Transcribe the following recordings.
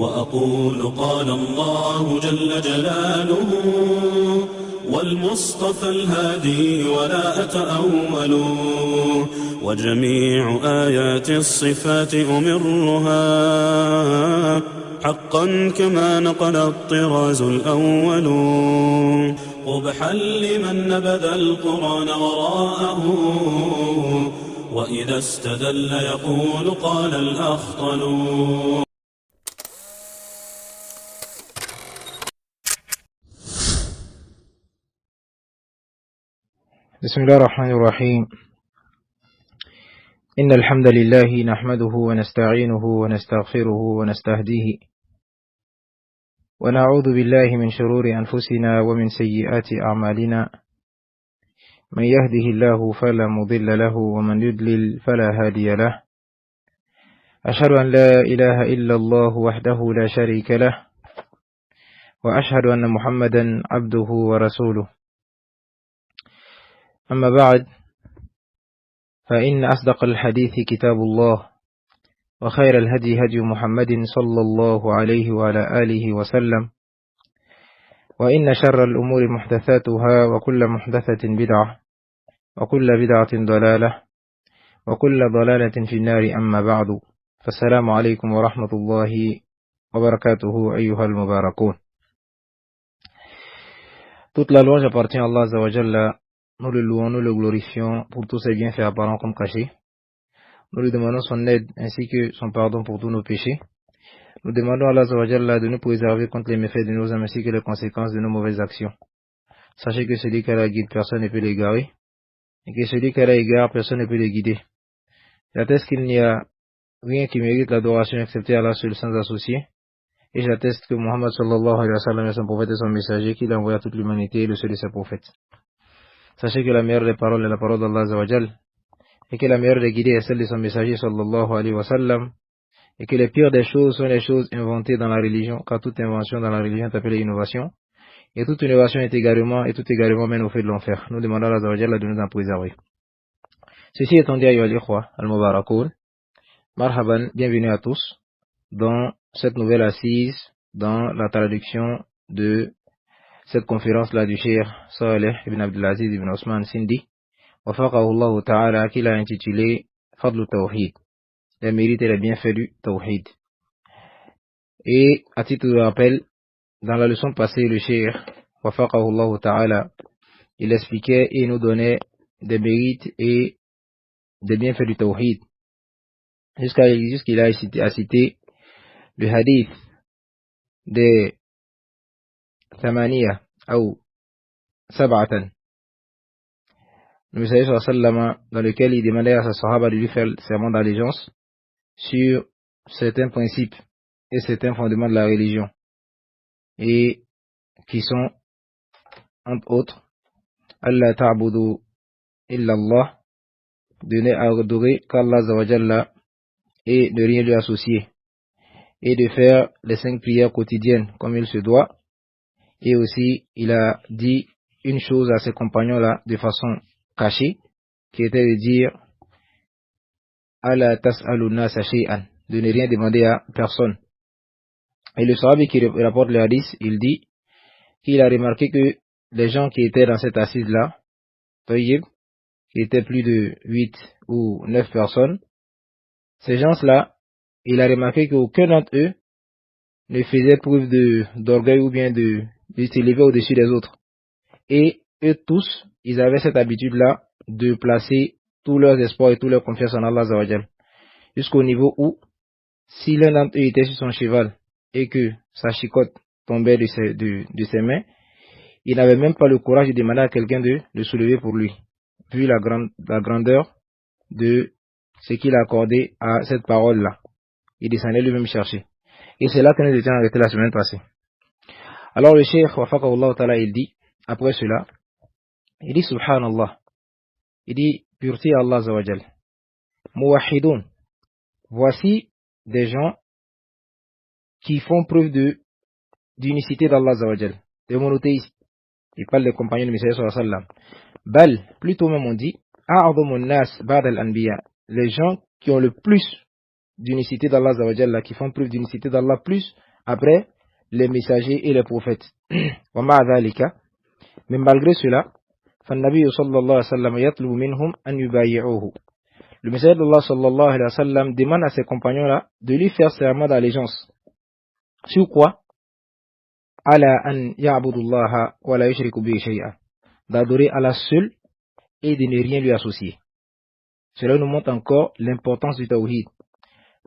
وأقول قال الله جل جلاله والمصطفى الهادي ولا أتأول وجميع آيات الصفات أمرها حقا كما نقل الطراز الأول قبحا لمن نبذ القرآن وراءه وإذا استدل يقول قال الأخطل. بسم الله الرحمن الرحيم. إن الحمد لله نحمده ونستعينه ونستغفره ونستهديه ونعوذ بالله من شرور أنفسنا ومن سيئات أعمالنا من يهده الله فلا مضل له ومن يضلل فلا هادي له أشهد أن لا إله إلا الله وحده لا شريك له وأشهد أن محمدا عبده ورسوله. أما بعد فإن أصدق الحديث كتاب الله وخير الهدي هدي محمد صلى الله عليه وعلى آله وسلم وإن شر الأمور محدثاتها وكل محدثة بدعة وكل بدعة ضلالة وكل ضلالة في النار. أما بعد فالسلام عليكم ورحمة الله وبركاته أيها المباركون. Toute la louange appartient à Allah Azza wa Jalla. Nous le louons, nous le glorifions pour tous ses bienfaits apparents comme cachés. Nous lui demandons son aide ainsi que son pardon pour tous nos péchés. Nous demandons à Allah Azza wa Jalla de nous préserver contre les méfaits de nos âmes ainsi que les conséquences de nos mauvaises actions. Sachez que celui qui a la guide, personne ne peut l'égarer, et que celui qui a la égare, personne ne peut le guider. J'atteste qu'il n'y a rien qui mérite l'adoration excepté Allah seul sans associé. Et j'atteste que Muhammad sallallahu alayhi wa sallam est son prophète et son messager, qu'il a envoyé à toute l'humanité et le seul de ses prophètes. Sachez que la meilleure des paroles est la parole d'Allah Azza wa Jal, et que la meilleure des guidées est celle de son messager sallallahu alayhi wa sallam, et que les pires des choses sont les choses inventées dans la religion, car toute invention dans la religion est appelée innovation, et toute innovation est également, et tout également mène au fait de l'enfer. Nous demandons à Allah Azza wa Jal de nous en préserver. Ceci étant dit, ayyuhal ikhwa al-mubarakoun, marhaban, bienvenue à tous, dans cette nouvelle assise, dans la traduction de cette conférence-là du Cheikh Saleh ibn Abdelaziz ibn Osman Sindi, wafaqahu Allah ta'ala, qu'il a intitulé Fadlu Tawhid, les mérites et les bienfaits du Tawhid. Et à titre de rappel, dans la leçon passée, le Cheikh, wafaqahu Allah ta'ala, il expliquait et nous donnait des mérites et des bienfaits du Tawhid, jusqu'il a cité le hadith des Thamaniya ou Sab'atan, le messager sallallahu dans lequel il demandait à sa sahaba de lui faire le serment d'allégeance sur certains principes et certains fondements de la religion, et qui sont entre autres Allah ta'budu illa Allah, de ne adorer qu'Allah Azza wa Jalla et de rien lui associer, et de faire les 5 prières quotidiennes comme il se doit. Et aussi, il a dit une chose à ses compagnons-là de façon cachée, qui était de dire Ala tas'aluna shay'an, de ne rien demander à personne. Et le sahabi qui rapporte le hadith, il dit qu'il a remarqué que les gens qui étaient dans cette assise-là, qui étaient plus de 8 ou 9 personnes, ces gens-là, il a remarqué qu'aucun d'entre eux ne faisait preuve d'orgueil ou bien de s'élever au-dessus des autres. Et eux tous, ils avaient cette habitude-là de placer tous leurs espoirs et toute leur confiance en Allah Azza wa Jal, jusqu'au niveau où, si l'un d'entre eux était sur son cheval et que sa chicotte tombait de ses mains, il n'avait même pas le courage de demander à quelqu'un de le soulever pour lui, vu la grandeur de ce qu'il a accordé à cette parole-là. Il descendait lui-même chercher. Et c'est là que nous étions arrêtés la semaine passée. Alors le Cheikh wafaqahullah ta'ala, il dit, après cela, il dit subhanallah, il dit pureté à Allah Azza wa Jal, muwahhidun, voici des gens qui font preuve d'unicité d'Allah Azza wa Jal, des monothéistes. Il parle des compagnons du Messager sallallahu alayhi wa sallam. Bal, plutôt même on dit, a'adhamun nas ba'da al-anbiya, les gens qui ont le plus d'unicité d'Allah Azza wa Jal, qui font preuve d'unicité d'Allah plus après les messagers et les prophètes. ومع ذلك, mais malgré cela, فالنبي صلى الله عليه وسلم يطلب منهم أن يبايعوه. Le messager d'Allah sallallahu alayhi wa sallam demande à ses compagnons-là de lui faire serment d'allégeance. Sur quoi? Ala an ya'budullaha wa la yushriku bihi shay'a. D'adorer Allah seul et de ne rien lui associer. Cela nous montre encore l'importance du tawhid.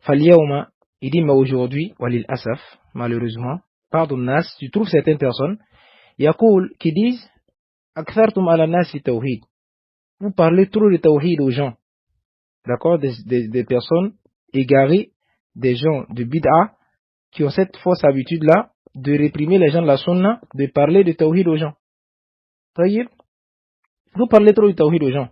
Faliyawma, il dit mais aujourd'hui, walil asaf, malheureusement, pardon nas, tu trouves certaines personnes, yaqul, qui disent, akthartum ala nas fi tawhid. Vous parlez trop de tawhid aux gens. D'accord, des personnes égarées, des gens de bid'a, qui ont cette fausse habitude-là de réprimer les gens de la sunna, de parler de tawhid aux gens. Taïb, vous parlez trop de tawhid aux gens.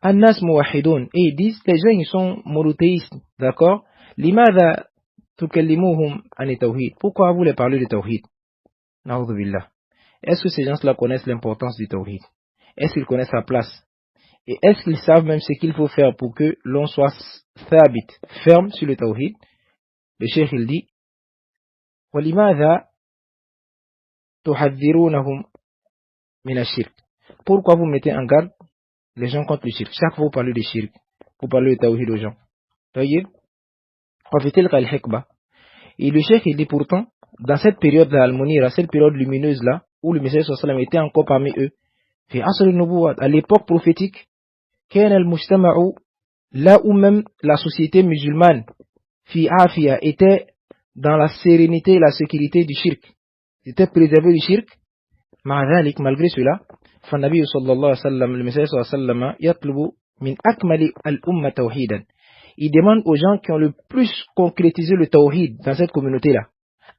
An-nas muwahidun, et ils disent, les gens ils sont monothéistes, d'accord? Limadha tukallimuhum an tawhid. Pourquoi vous les parlez de tawhid? Na'udhu billah. Est-ce que ces gens-là connaissent l'importance du tawhid? Est-ce qu'ils connaissent sa place? Et est-ce qu'ils savent même ce qu'il faut faire pour que l'on soit thabit, ferme sur le tawhid? Le cheikh il dit, وَلِمَاذَا تُحَذِّرُونَهُمْ مِنَ الشِّرْكِ. Pourquoi vous mettez en garde les gens contre le shirk? Chaque fois vous parlez de shirk, vous parlez de tawhid aux gens. Voyez? Et le cheikh il dit pourtant, dans cette période là, al-Munira, cette période lumineuse là, où le messager sallallahu alayhi wa sallam était encore parmi eux, à l'époque prophétique, là où même la société musulmane était dans la sérénité et la sécurité du shirk, était préservé du shirk. Malgré cela, le messager sallallahu alayhi wa sallam il demande aux gens qui ont le plus concrétisé le tawhid dans cette communauté là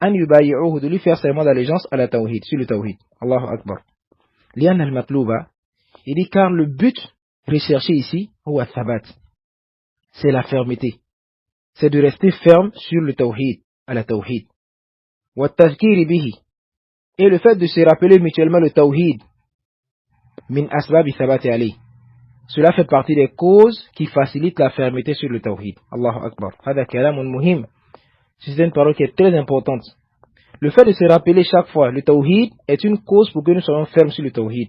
de lui faire serment d'allégeance à la tawhid, sur le tawhid. Allahu Akbar. Lian al-matlouba, il dit car le but recherché ici, c'est la fermeté. C'est de rester ferme sur le tawhid, à la tawhid. Wa tazkiri bihi. Et le fait de se rappeler mutuellement le tawhid, min asbabi thabati alayh. Cela fait partie des causes qui facilitent la fermeté sur le tawhid. Allahu Akbar. Hada kalamun muhim. C'est une parole qui est très importante. Le fait de se rappeler chaque fois le tawhid est une cause pour que nous soyons fermes sur le tawhid.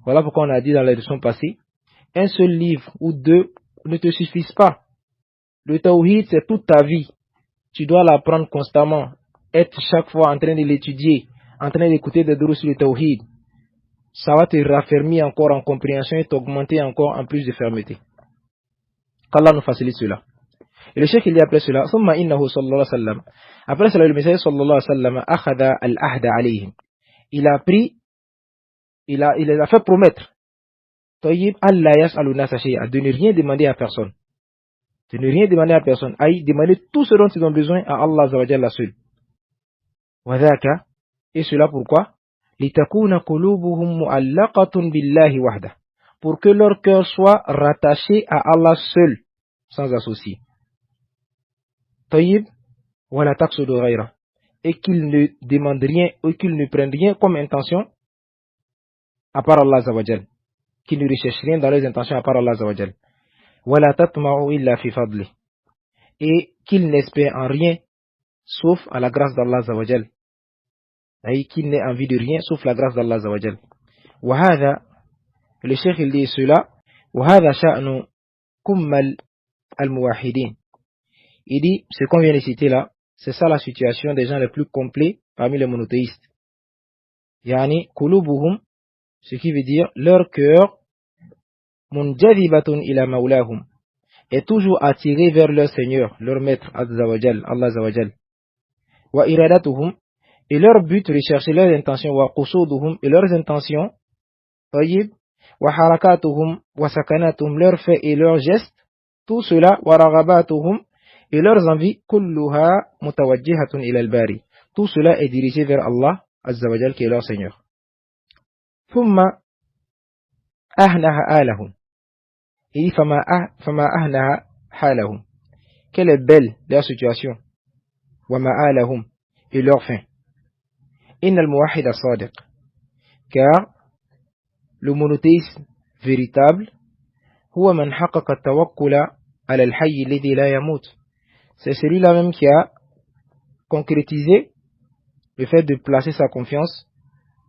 Voilà pourquoi on a dit dans la leçon passée, un seul livre ou deux ne te suffisent pas. Le tawhid, c'est toute ta vie. Tu dois l'apprendre constamment, être chaque fois en train de l'étudier, en train d'écouter des drous sur le tawhid. Ça va te raffermir encore en compréhension et t'augmenter encore en plus de fermeté. Qu'Allah nous facilite cela. Et le cheikh il dit après cela, ثم إنه صلى الله عليه وسلم. Après cela, le messager sallallahu alayhi wa sallam أخذ العهد عليهم. Il a pris, il les a fait promettre, طيب ألا يسأل الناس شيئا, de ne rien demander à personne. De ne rien demander à personne. Aïe, demander tout ce dont ils ont besoin à Allah Azza wa Jalla seul. وذاك, et cela pourquoi? لتكون قلوبهم معلقة بالله وحده. Pour que leur cœur soit rattaché à Allah seul, sans associé. طيب ولا تقصد غيره, et qu'ils ne demandent rien, et qu'ils ne prennent rien comme intention à part Allah Azza wa Jal, qu'ils ne recherchent rien dans leurs intentions à part Allah Azza wa Jal. ولا تطمعوا إلا في فضله, et qu'ils n'espèrent en rien sauf à la grâce d'Allah Azza wa Jal, et qu'ils n'aient envie de rien sauf la grâce d'Allah Azza wa Jal. وهذا, le cheikh il dit cela, وهذا شأن كمل الموحدين. Il dit, ce qu'on vient de citer là, c'est ça la situation des gens les plus complets parmi les monothéistes. Yani, kulubuhum, ce qui veut dire, leur cœur, munjadibatun ila maulahum, est toujours attiré vers leur Seigneur, leur Maître, Azza wa Jal, Allah Azza wa Jal. Wa iradatuhum, et leur but, rechercher leurs intentions, wa qusuduhum, et leurs intentions, tayyib, wa harakatuhum, wa sakanatuhum, leurs faits et leurs gestes, tout cela, wa ragabatuhum, et leurs envies, kulluha mutawajjihatun ila al-bari. Tout cela est dirigé vers Allah, Azza wa Jal, qui est leur Seigneur. Thumma ahnaha alahum. Et fama ahnaha halahum. Quelle est belle leur situation. Wa ma'alahum. Et leur fin. Inna al-muwahhid as-sadiq. Car le monothéisme véritable, huwa man haqaqa at-tawakkula ala al-hayy alladhi la yamut. C'est celui-là même qui a concrétisé le fait de placer sa confiance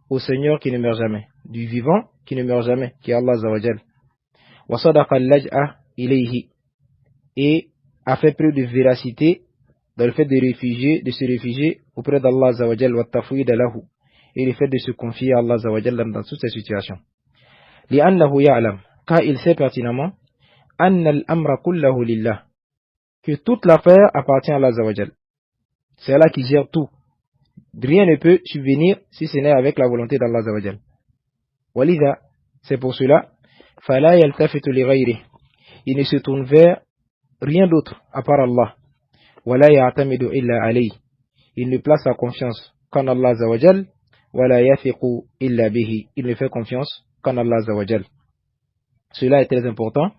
au Seigneur qui ne meurt jamais, du vivant qui ne meurt jamais, qui est Allah Azza wa Jal. Wa sadaqa al-laj'a ilayhi, et a fait preuve de véracité dans le fait de se réfugier auprès d'Allah Azza wa Jal, wa tafwid lahu, et le fait de se confier à Allah Azza wa Jal dans toutes ces situations. Li'annahu ya'lam, car il sait pertinemment, anna al-amra kullahu lillah, que toute l'affaire appartient à Allah Azza wa Jal. C'est Allah qui gère tout. Rien ne peut subvenir si ce n'est avec la volonté d'Allah Azza wa Jal. Walidha, c'est pour cela, fala yaltafitu li ghayrihi, il ne se tourne vers rien d'autre à part Allah. Wala ya'tamidu illa alayhi, il ne place sa confiance qu'en Allah Azza wa Jal. Wala yathiqu illa bihi, il ne fait confiance qu'en Allah Azza wa Jal. Cela est très important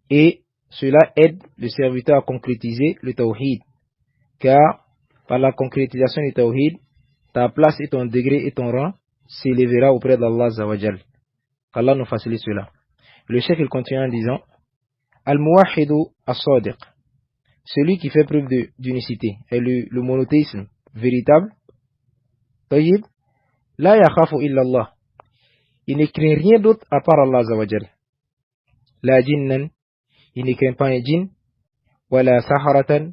et cela aide le serviteur à concrétiser le tawhid, car par la concrétisation du tawhid, ta place et ton degré et ton rang s'élèvera auprès d'Allah Azza wa Jal. Qu'Allah nous facilite cela. Le chef il continue en disant, Al-Muwahidu as-Sadiq, celui qui fait preuve d'unicité, et le monothéisme véritable, Tayyib, la yakhafu illa Allah, il ne craint rien d'autre à part Allah Azza wa Jal. La jinnan, il ne craint pas un djinn, wala saharatan,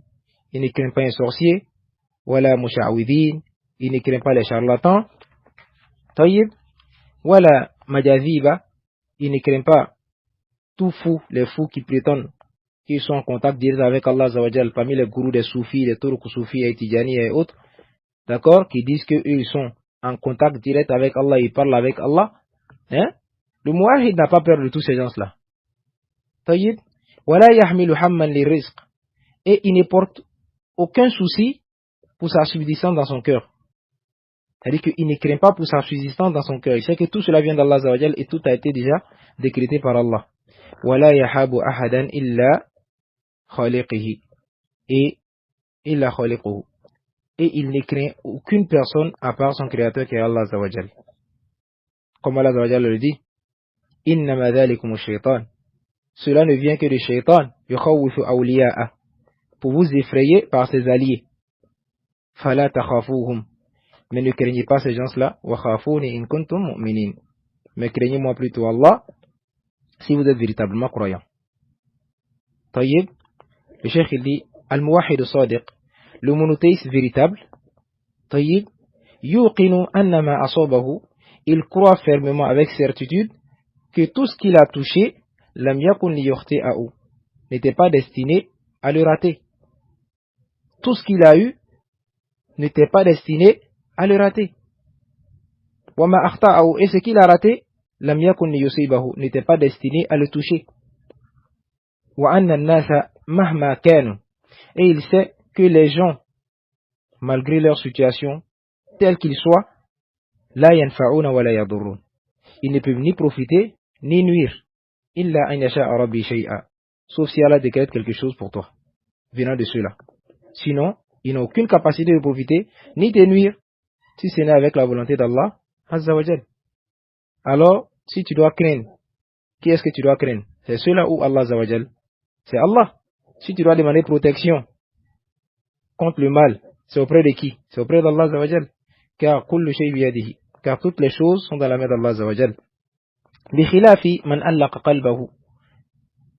il ne craint pas un sorcier, wala musha'widin, il ne craint pas les charlatans, Tayyib, wala majaziba, il ne craint pas tout fou, les fous qui prétendent qu'ils sont en contact direct avec Allah Azza wa Jal, parmi les gourous des soufis, les turuq soufis et tijani et autres, d'accord, qui disent qu'eux ils sont en contact direct avec Allah, ils parlent avec Allah, hein? Le muwahid n'a pas peur de tous ces gens-là. Tayyib, wala yahmilu hamman li rizq, et il ne porte aucun souci pour sa subsistance dans son cœur. C'est-à-dire qu'il ne craint pas pour sa subsistance dans son cœur. Il sait que tout cela vient d'Allah Azza wa Jal et tout a été déjà décrété par Allah. Wala yahabu ahadan illa khaliqihi, et illa khaliquhu, et il ne craint aucune personne à part son créateur qui est Allah Azza wa Jal. Comme Allah Azza wa Jal le dit, innama dhalikum ash-shaytan, cela ne vient que de shaytan, yukhawwifu awliya'a, pour vous effrayer par ses alliés. Fala takhafuhum, mais ne craignez pas ces gens-là, wa khafuni in kuntum mu'minin, mais craignez-moi plutôt Allah si vous êtes véritablement croyants. Tayyib, le cheikh il dit, al-muwahhid sadiq, le monothéiste véritable, Tayyib, yuqinu annama asabahu, il croit fermement avec certitude que tout ce qu'il a touché, lam yakun li yukhti'ahu, n'était pas destiné à le rater. Tout ce qu'il a eu n'était pas destiné à le rater. Wa ma akhta'ahu, et ce qu'il a raté, lam yakun li yusibahu, n'était pas destiné à le toucher. Wa anna an-nasa mahma kanu, et il sait que les gens, malgré leur situation, telle qu'ils soient, la yanfa'una wa la yadurrun, ils ne peuvent ni profiter ni nuire, illa an yasha'a rabbi shay'a, sauf si Allah décrète quelque chose pour toi, venant de cela. Sinon, ils n'ont aucune capacité de profiter ni de nuire, si ce n'est avec la volonté d'Allah Azza wa Jal. Alors, si tu dois craindre, qui est-ce que tu dois craindre? C'est ceux-là ou Allah Azza wa Jal? C'est Allah. Si tu dois demander protection contre le mal, c'est auprès de qui? C'est auprès d'Allah Azza wa Jal. Car kullu shay biyadihi, car toutes les choses sont dans la main d'Allah Azza wa Jal. Bi khilafi man allaqa qalbahu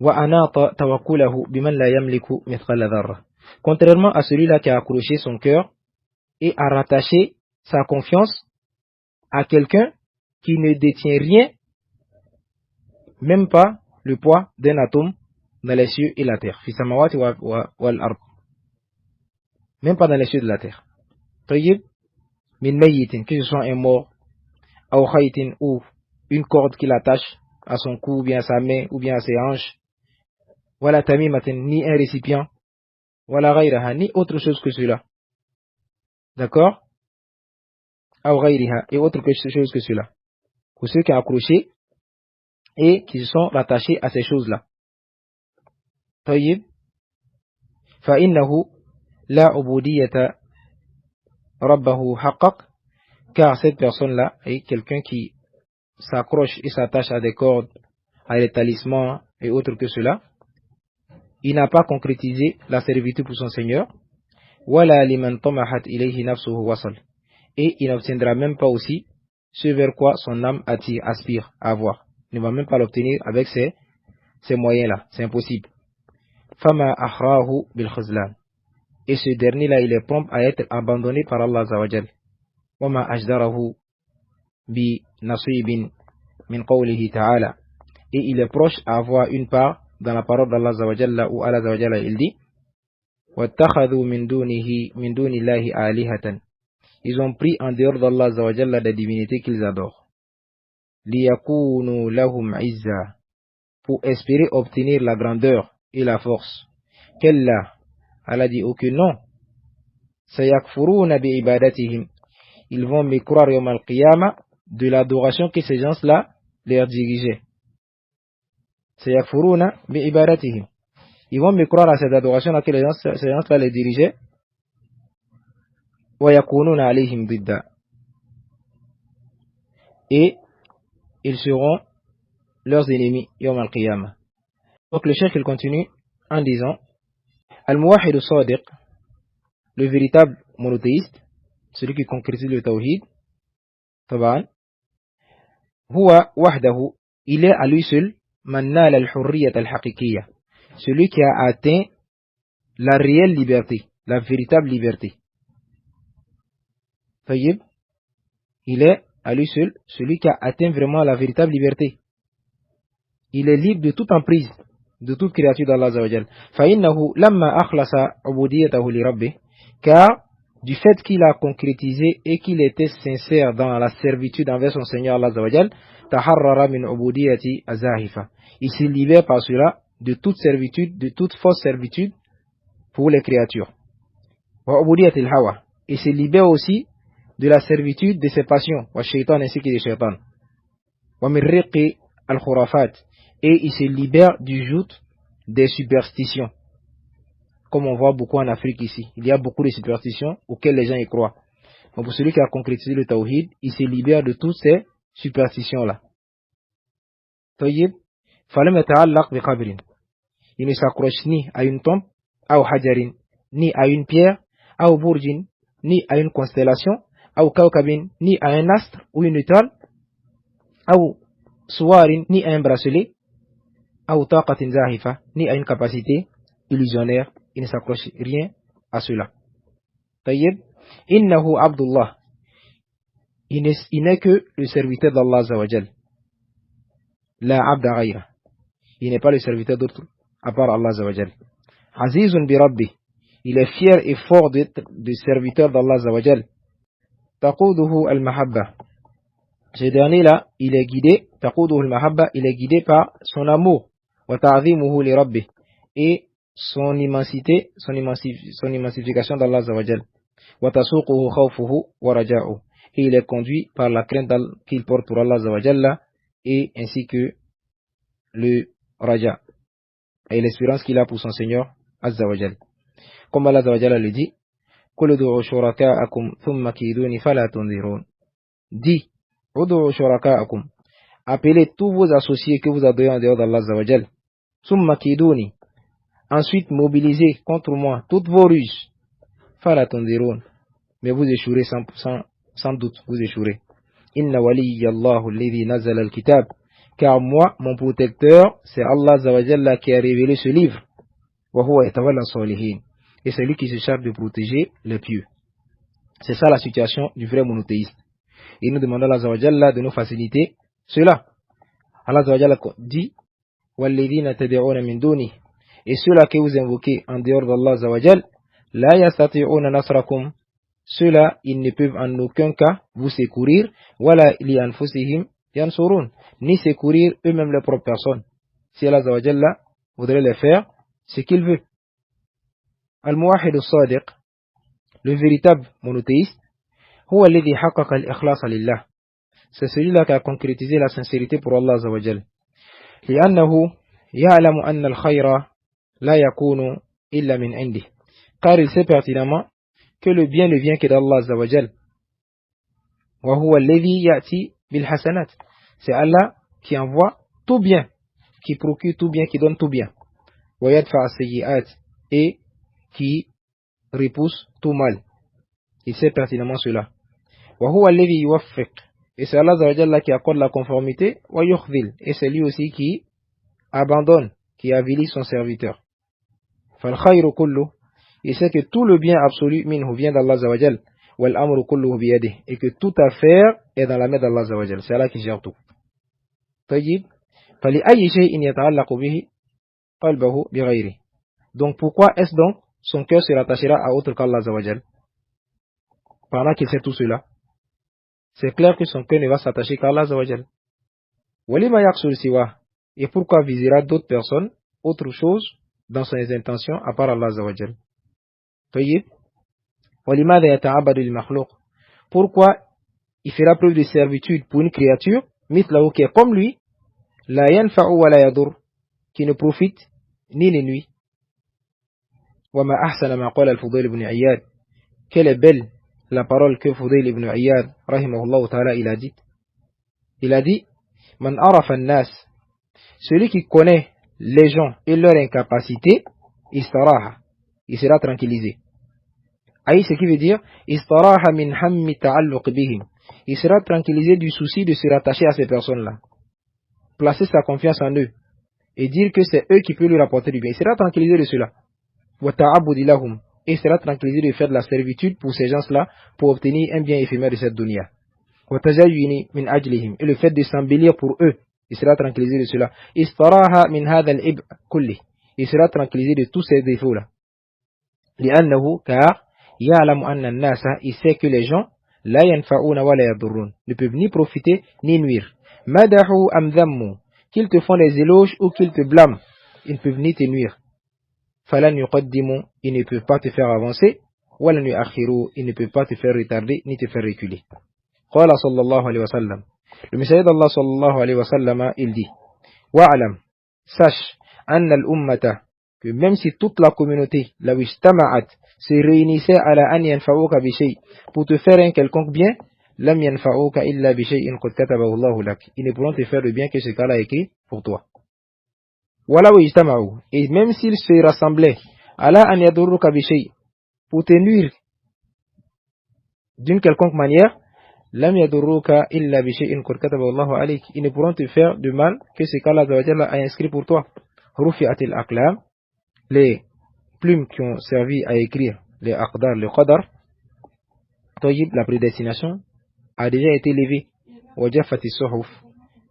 wa anata tawakkulahu biman la yamliku mithqala dharra. Contrairement à celui-là qui a accroché son cœur et a rattaché sa confiance à quelqu'un qui ne détient rien, même pas le poids d'un atome dans les cieux et la terre. Fi samawati wal ard. Même pas dans les cieux et la terre. Tayyib, min mayyitin, que ce soit un mort, aw khaytin, ou une corde qui l'attache à son cou, ou bien à sa main, ou bien à ses hanches. Wala tamimatin, ni un récipient. Wala ghayraha, ni autre chose que cela. D'accord? Aw ghayriha, et autre chose que cela. Pour ceux qui ont accroché et qui se sont rattachés à ces choses-là. Tayyib, fa innahu la ubudiyata rabbahu haqqaq, car cette personne-là est quelqu'un qui s'accroche et s'attache à des cordes, à des talismans et autres que cela. Il n'a pas concrétisé la servitude pour son Seigneur. Wala liman tamahat ilayhi nafsuhu wasal, et il n'obtiendra même pas aussi ce vers quoi son âme aspire à avoir. Il ne va même pas l'obtenir avec ces moyens-là, c'est impossible. Fama akhrahu bil khazlan. Et ce dernier-là, il est prompt à être abandonné par Allah Azza wa Jal. Wama ajdarahu bi nasibin min qawlihi ta'ala. Et il est proche à avoir une part dans la parole d'Allah Azza wa Jalla, où Allah Azza wa Jalla il dit وَاتَّخَذُوا مِن دُونِ اللَّهِ آلِهَةً. Ils ont pris en dehors d'Allah Azza wa Jalla des divinités qu'ils adorent. لِيَكُونُوا لَهُمْ عِزًّا. Pour espérer obtenir la grandeur et la force. Kella. Allah dit oh que non. Sayakfuruna bi ibadatihim. Ils vont me croire yawm al-qiyamah de l'adoration que ces gens-là leur dirigeaient. Sayakfuruna bi ibadatihim. Ils vont me croire à cette adoration-là que ces gens-là les dirigeaient. Wa yakununa alayhim didda. Et ils seront leurs ennemis yawm al-qiyamah. Donc le cheikh il continue en disant Al-Muwahhid al-Sadiq, le véritable monothéiste, celui qui concrétise le tawhid, taban, huwa wahdahu, il est à lui seul, man nala al-hurriyat al-haqiqiyya, celui qui a atteint la réelle liberté, la véritable liberté. Tayyib, il est à lui seul, celui qui a atteint vraiment la véritable liberté. Il est libre de toute emprise, de toute créature d'Allah Azza wa Jal. فَإِنَّهُ لَمَّا أَخْلَصَ عُبُودِيَّتَهُ لِرَبِّهِ, car du fait qu'il a concrétisé et qu'il était sincère dans la servitude envers son Seigneur Allah Azza wa Jal, تَحَرَّرَ مِنْ عُبُودِيَّةِ أَزَاهِفَ, il se libère par cela de toute servitude, de toute fausse servitude pour les créatures. وَعُبُودِيَّةِ الْهَوَى, il se libère aussi de la servitude de ses passions, وَالشَّيْطَانِ ainsi que des shaytans. وَمِنْ رِقِّ الْخُرَافَاتِ, et il se libère du joug des superstitions. Comme on voit beaucoup en Afrique ici, il y a beaucoup de superstitions auxquelles les gens y croient. Donc pour celui qui a concrétisé le tawhid, il se libère de toutes ces superstitions-là. Tayyib, falam yata'allaq bi qabrin, il ne s'accroche ni à une tombe, ou hajarin, ni à une pierre, ou burjin, ni à une constellation, ou kawkabin, ni à un astre ou une étoile, ou suwarin, ni à un bracelet, ou taqatin zahifa, ni à une capacité illusionnaire. Il ne s'accroche rien à cela. Tayyib, innahu abdullah, il n'est que le serviteur d'Allah Azza wa Jal. La abda ghayra, il n'est pas le serviteur d'autre à part Allah Azza wa Jal. Azizun bi rabbi, il est fier et fort d'être le serviteur d'Allah Azza wa Jal. Taquduhu al-mahabba, ce dernier-là, il est guidé, taquduhu al-mahabba, il est guidé par son amour, wa ta'zimuhu li rabbi, et son immensité, son immensification d'Allah Azza wa Jal. Wa tasuquhu khawfuhu wa raja'u, et il est conduit par la crainte qu'il porte pour Allah Azza wa Jalla, et ainsi que le raja, et l'espérance qu'il a pour son Seigneur Azza wa Jal. Comme Allah Azza wa Jalla le dit, Qul ud'u shuraka'akum thumma kiduni fala tunzirun. Dis, ud'u shuraka'akum, appelez tous vos associés que vous adorez en dehors d'Allah Azza wa Jal. Thumma kiduni, ensuite mobilisez contre moi toutes vos ruses. Fala tunzirun, mais vous échouerez sans doute, vous échouerez. Inna waliyallahu alladhi nazzala al-kitab, car moi, mon protecteur, c'est Allah Azza wa Jalla qui a révélé ce livre. Wa huwa yatawalla salihin, et c'est lui qui se charge de protéger les pieux. C'est ça la situation du vrai monothéiste. Et nous demandons à Allah Azza wa Jalla de nous faciliter cela. Allah Azza wa Jalla dit walladhina tad'una min duni, et ceux-là que vous invoquez en dehors d'Allah Azza wa Jalla, la yastati'una nasrakum, ceux-là, ils ne peuvent en aucun cas vous secourir, wala li anfusihim yansurun, ni secourir eux-mêmes leurs propres personnes. Si Allah Azza wa Jalla voudrait les faire, ce qu'il veut. Al-Muwahhid al-Sadiq, le véritable monothéiste, huwa alladhi haqqaqa al-ikhlas lillah, c'est celui-là qui a concrétisé la sincérité pour Allah Azza wa Jalla. لأنه يعلم أن الخير لا يكون إلا من عنده, car il sait pertinemment que le bien ne vient que d'Allah Azza wa Jal. Wa huwa alladhi ya'ti bil hasanat, c'est Allah qui envoie tout bien, qui procure tout bien, qui donne tout bien. Wa yadfa as-sayyi'at, et qui repousse tout mal. Il sait pertinemment cela. وهو الذي يوفق, et c'est Allah Azza wa Jalla qui accorde la conformité, ويخذل, et c'est lui aussi qui abandonne, qui avilit son serviteur. فالخير كله, il sait que tout le bien absolu minhu vient d'Allah Azza wa Jalla, والأمر كله بيده, et que toute affaire est dans la main d'Allah Azza wa Jalla, c'est Allah qui gère tout. طيب, فلأي شيء يتعلق به قلبه بغيره. Donc pourquoi est-ce donc son cœur se rattachera à autre qu'Allah Azza wa Jalla? Pendant qu'il sait tout cela, c'est clair que son cœur ne va s'attacher qu'à Allah Azza wa Jalla. Walima yaqsul siwa, et pourquoi visera d'autres personnes, autre chose, dans ses intentions, à part Allah Azza wa Jalla. طيب, ولماذا يتعبد للمخلوق, pourquoi il fera preuve de servitude pour une créature, mithlahu, qui est comme lui, la yanfa'u wa la yadur, qui ne profite ni ne nuit. وما أحسن ما قال الفضيل بن عياد, quelle est belle la parole que Fudayl ibn Iyad rahimahullah ta'ala il a dit man arafa an-nas, celui qui connaît les gens et leur incapacité, istaraha, il sera tranquillisé. Aïe, ce qui veut dire istaraha min hammi ta'alluq bihim, il sera tranquillisé du souci de se rattacher à ces personnes-là, placer sa confiance en eux et dire que c'est eux qui peuvent lui rapporter du bien, il sera tranquillisé de cela. Wa ta'abbudi lahum, et sera tranquillisé de faire de la servitude pour ces gens-là pour obtenir un bien éphémère de cette dunya. Wa tajayyuni min ajlihim, et le fait de s'embellir pour eux, il sera tranquillisé de cela. Istaraha min hadha al-ib kulli, il sera tranquillisé de tous ces défauts-là. Li'annahu, car ya'lamu anna an-nasa, il sait que les gens la yanfa'una wa la yadurrun, ne peuvent ni profiter ni nuire. Madahu am dhammu, qu'ils te font des éloges ou qu'ils te blâment, ils ne peuvent ni te nuire. Falan yuqaddimu, il ne peut pas te faire avancer, walan yu'akhiru, il ne peut pas te faire retarder ni te faire reculer. Qala sallallahu alayhi wa sallam, le messager d'Allah sallallahu alayhi wa sallam, il dit, wa'alam, sache, anna al-ummata, que même si toute la communauté, la wijtama'at, se réunissait à la an yanfa'uka bi shay, pour te faire un quelconque bien, lam yanfa'uka illa bi shay'in qad katabahu Allahu lak, ils ne pourront te faire le bien que ce qu'Allah a écrit pour toi. Et même s'ils se rassemblaient pour te nuire d'une quelconque manière, ils ne pourront te faire de mal que ce qu'Allah a inscrit pour toi. Les plumes qui ont servi à écrire les aqdar, le qadar, la prédestination a déjà été levée,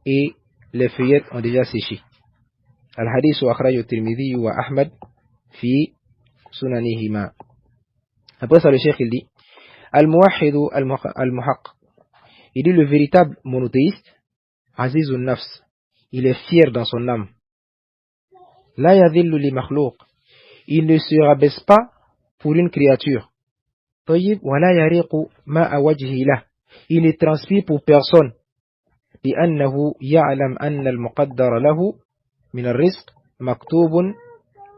et les feuillettes ont déjà séché. الحديث أخرجه الترمذي وأحمد في سننهما. Après ça, le cheikh il dit الموحد المحق, il dit le véritable monothéiste, azizun nafs, il est fier dans son âme. La yadhillu li makhlouq, il ne se rabaisse pas pour une créature. طيب ولا يريق ماء وجهه له, il ne transpire pour personne. لأنه يعلم أن المقدر له min al-rizq maktubun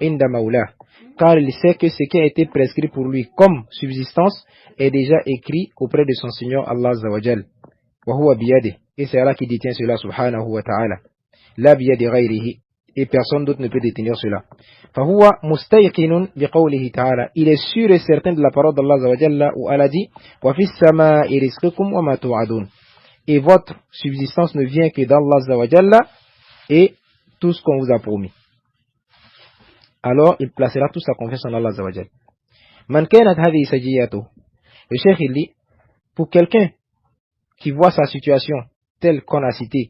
inda mawlah, car il sait que ce qui a été prescrit pour lui comme subsistance est déjà écrit auprès de son Seigneur Allah Azza wa Jal. Wa huwa biyadihi, et c'est Allah qui détient cela subhanahu wa ta'ala. La biyadi ghayrihi, et personne d'autre ne peut détenir cela. Fa huwa mustayqinun bi qawlihi ta'ala, il est sûr et certain de la parole d'Allah Azza wa Jalla où Allah dit wa fis samaa'i rizqukum wa ma tu'adun, et votre subsistance ne vient que d'Allah Azza wa Jalla et tout ce qu'on vous a promis. Alors il placera toute sa confiance en Allah Azza wa Jal. Man kanat hadhihi sajiyatu, le cheikh il dit, pour quelqu'un qui voit sa situation telle qu'on a cité,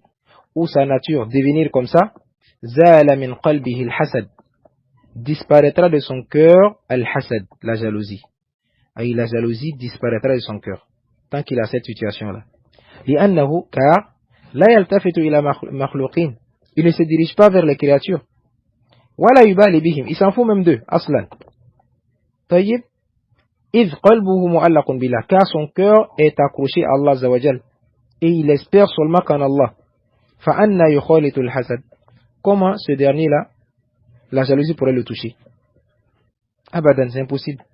ou sa nature devenir comme ça, zala min qalbihi al-hasad, disparaîtra de son cœur al-hasad, la jalousie. Et la jalousie disparaîtra de son cœur tant qu'il a cette situation là. Li'annahu, car la yaltafitu ila makhluqin, il ne se dirige pas vers les créatures. Wala yubali bihim, il s'en fout même d'eux, aslan. Tayyib, idh qalbuhu mu'allaqun billah, car son cœur est accroché à Allah Azza wa Jal, et il espère seulement qu'en Allah. Fa anna yukhalitu al-hasad, comment ce dernier-là, la jalousie pourrait le toucher? Abadan, c'est impossible.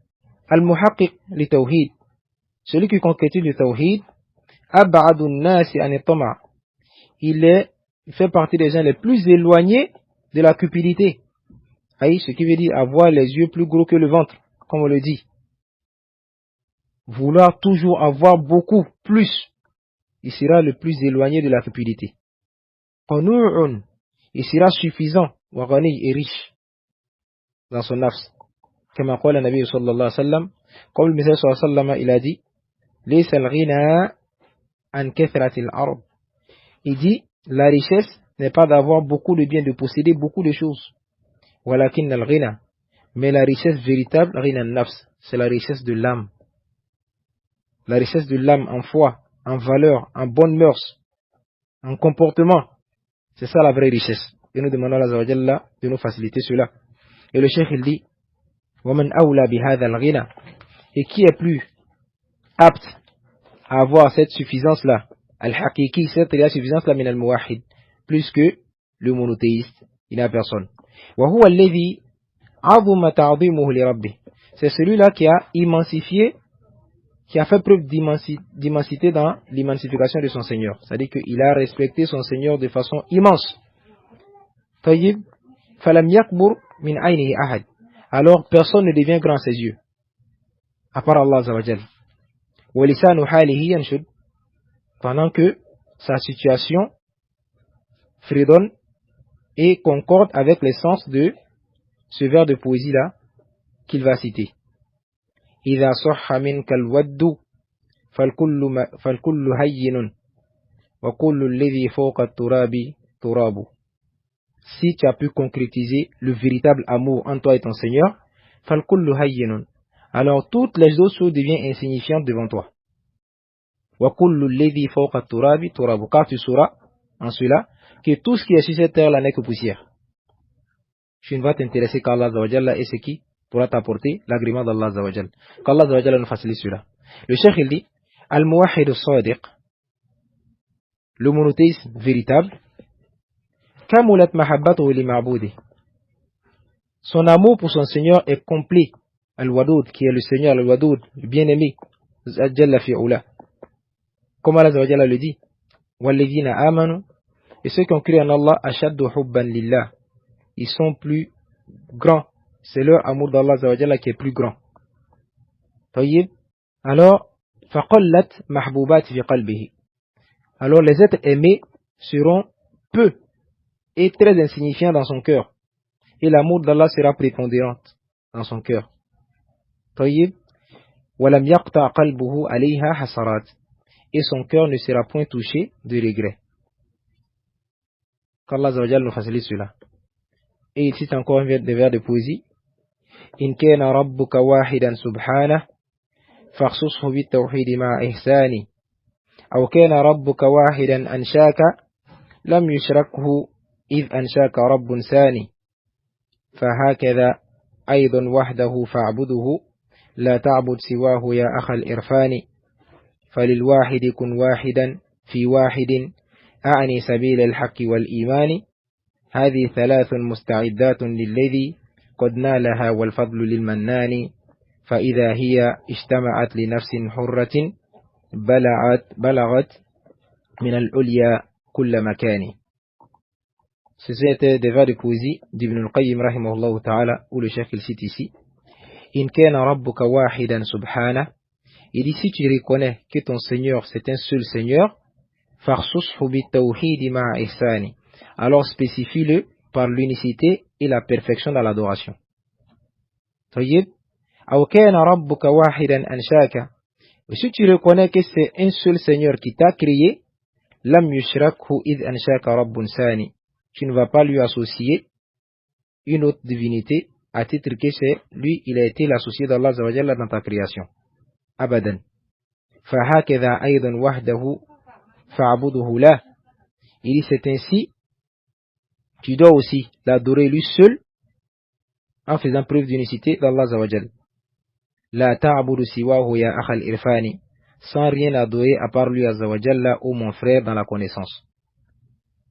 Al-muhaqqiq li tawhid, celui qui concrétise le tawhid, ab'adu an-nasi an at-tama', il fait partie des gens les plus éloignés de la cupidité. Aïe, ce qui veut dire avoir les yeux plus gros que le ventre, comme on le dit. vouloir toujours avoir beaucoup, plus, il sera le plus éloigné de la cupidité. Qanu'un, il sera suffisant, wa ghani et riche dans son nafs. Comme a dit le Nabi sallallahu alayhi wa sallam, comme le Messager sallallahu alayhi wa sallam, il a dit, laysa al-ghina an kathratil ard. Il dit, la richesse n'est pas d'avoir beaucoup de biens, de posséder beaucoup de choses. Walakin al-ghina, mais la richesse véritable, ghina an-nafs, c'est la richesse de l'âme. La richesse de l'âme en foi, en valeur, en bonnes mœurs, en comportement. C'est ça la vraie richesse. Et nous demandons à Allah Jalla de nous faciliter cela. Et le cheikh il dit, وَمَنْ أَوْلَى بِهَذَا الْغِنَى. Et qui est plus apte à avoir cette suffisance-là, al-haqiqi, cette suffisance-là, min al-muwahid, plus que le monothéiste, il n'y a personne. وَهُوَ الَّذِي عَظُمَ تَعْظِيمُهُ لِرَبِّهِ. C'est celui-là qui a immensifié, qui a fait preuve d'immensité dans l'immensification de son Seigneur. C'est-à-dire qu'il a respecté son Seigneur de façon immense. طيب فلم يكبر من عينه أحد. Alors personne ne devient grand à ses yeux, à part Allah Azza wa Jal. وَلِسَانُ حَالِهِ يَنْشُدْ. Pendant que sa situation fredonne et concorde avec l'essence de ce vers de poésie-là qu'il va citer. إِذَا صَحَّ مِنْكَ الْوَدُّ فَالْكُلُّ هَيِّنٌ وَكُلُّ الَّذِي فَوْقَ التُّرَابِ تُرَابُ. Si tu as pu concrétiser le véritable amour en toi et ton Seigneur, فَالْكُلُّ هَيِّنٌ. Alors toutes les autres choses deviennent insignifiantes devant toi. وَكُلُّ الَّذِي فَوْقَ التُّرَابِ تُرَابُ. Car tu sauras en cela que tout ce qui est sur cette terre là n'est que poussière. Tu ne vas t'intéresser qu'à Allah Azza wa Jalla et ce qui pourra t'apporter l'agrément d'Allah Azza wa Jalla. Qu'Allah Azza wa Jalla nous facilite cela. Le cheikh il dit, Al-Muwahhid as-Sadiq, le monothéisme véritable, Kamulat mahabbatuhu li ma'budi. Son amour pour son Seigneur est complet. Al-Wadud, qui est le Seigneur, Al-Wadud, le bien-aimé, Jalla fi'ula. Comme Allah Azza wa Jalla le dit, Walladhina amanu, et ceux qui ont cru en Allah, ashaddu hubban lillah, ils sont plus grands. C'est leur amour d'Allah Azza wa Jalla qui est plus grand. Tayyib. Alors, faqallat mahbubat fi qalbihi. Alors les êtres aimés seront peu et très insignifiants dans son cœur. Et l'amour d'Allah sera prépondérant dans son cœur. Tayyib. Walam yaqta qalbuhu alayha hasarat. Et son cœur ne sera point touché de regret. Qu'Allah Azza wa Jalla nous facilite cela. Et il cite encore un vers de poésie. إن كان ربك واحدا سبحانه فاخصصه بالتوحيد مع إحسانه أو كان ربك واحدا أنشاك لم يشركه إذ أنشاك رب ثاني فهكذا أيضا وحده فاعبده لا تعبد سواه يا أخ الإرفان فللواحد كن واحدا في واحد أعني سبيل الحق والإيمان هذه ثلاث مستعدات للذي قد نالها والفضل للمنان فإذا هي اجتمعت لنفس حرة بلغت من العليا كل مكان. C'était des vers de poésie d'Ibn al-Qayyim rahimahullah ta'ala où le cheikh il cite ici In kana rabbuka wahidan subhana. Il dit si tu reconnais que ton Seigneur c'est un seul Seigneur, farsushu bit tawhid ma'a ihsani. Alors spécifie-le par l'unicité et la perfection dans l'adoration. Tayyib. Aw kana rabbuka wahidan anshaka. Si tu reconnais que c'est un seul Seigneur qui t'a créé, lam yushrakhu id anshaka rabbun sani. Tu ne vas pas lui associer une autre divinité à titre que c'est lui, il a été l'associé d'Allah Azza wa Jalla dans ta création. Abadan. Fahakadha aydan wahdahu fa'abuduhu la. Il dit c'est ainsi, tu dois aussi l'adorer lui seul en faisant preuve d'unicité d'Allah Azza wa Jalla. La ta'abudu siwahu ya akhal irfani. Sans rien adorer à part lui Azza wa Jalla ou mon frère dans la connaissance.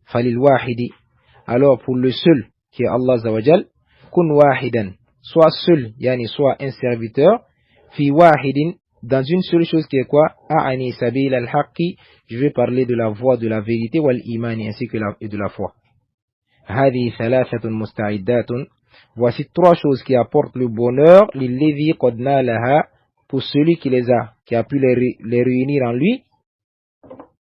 Falil wahidi. Alors pour le seul qui est Allah Azza wa Jal, kun wahidan, soit seul, yani soit un serviteur, fi wahidin, dans une seule chose qui est quoi? A'ani sabil al-haqqi, je vais parler de la voie de la vérité wal imani ainsi que de la foi. Hadi thalathatun musta'iddatun, voici trois choses qui apportent le bonheur lilladhi qad nalaha pour celui qui a pu les réunir en lui.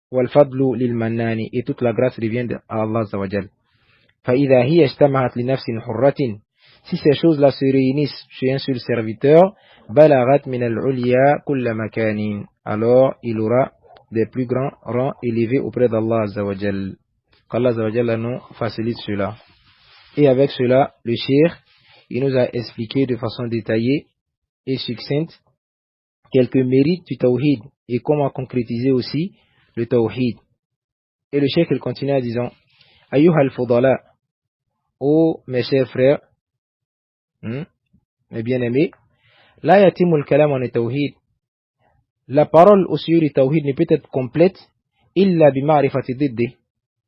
Wal fadlu lil mannani, et toute la grâce revient à Allah Azza wa Jal. Fa idha hiya ijtama'at li nafsin hurratin, si ces choses-là se réunissent chez un seul serviteur, balaghat min al-ulya kulla makanin, alors il aura des plus grands rangs élevés auprès d'Allah Azza wa Jal. Qu'Allah Azza wa Jal nous facilite cela. Et avec cela, le cheikh, il nous a expliqué de façon détaillée et succincte quelques mérites du tawhid et comment concrétiser aussi le tawhid. Et le cheikh il continue en disant: Ayyuha al-fudala, ô mes chers frères, mes bien-aimés, la yatimul kalam an tawhid, la parole au sujet du tawhid ne peut être complète illa bi ma'rifati diddi,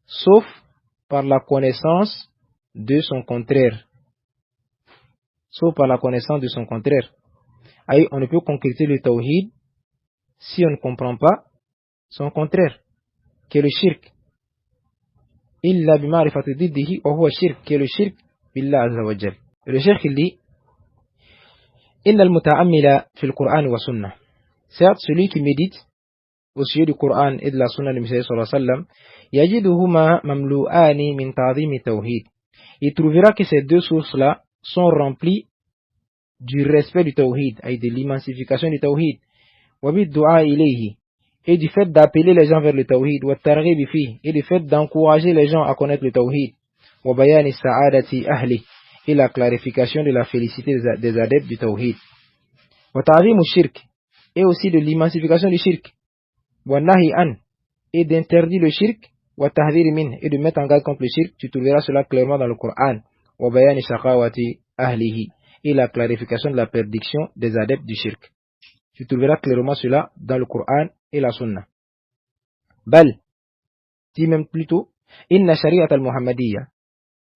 sauf par la connaissance de son contraire. Sauf par la connaissance de son contraire. Aïe, on ne peut concrétiser le tawhid si on ne comprend pas son contraire, qui est le shirk. Illa bi ma'rifati diddihi wa huwa shirk, qui est le shirk billah azza wa jal. Le shirk il dit: Inna al-muta'ammila fil Qur'an wa sunnah. Certes, celui qui médite au sujet du Coran et de la sunna du Messie sallallahu alayhi wa sallam, yajiduhuma mamlu'ani min ta'zimi tawhid. Il trouvera que ces deux sources-là sont remplies du respect du tawhid, et de l'immensification du tawhid, wa bid-du'a ilayhi, et du fait d'appeler les gens vers le tawhid, wa targhib fi, et du fait d'encourager les gens à connaître le tawhid, wa bayani sa'adati ahli, et la clarification de la félicité des adeptes du tawhid, wa ta'zimu shirk, et aussi de l'immensification du shirk, wa nahi an, et d'interdire le shirk, wa tahdhir min, et de mettre en garde contre le shirk. Tu trouveras cela clairement dans le Coran, wa bayani shaqawati ahlihi, et la clarification de la perdition des adeptes du shirk. Tu trouveras clairement cela dans le Coran et la Sunna. Bal, dit même plutôt, inna shari'at al-muhammadiyya,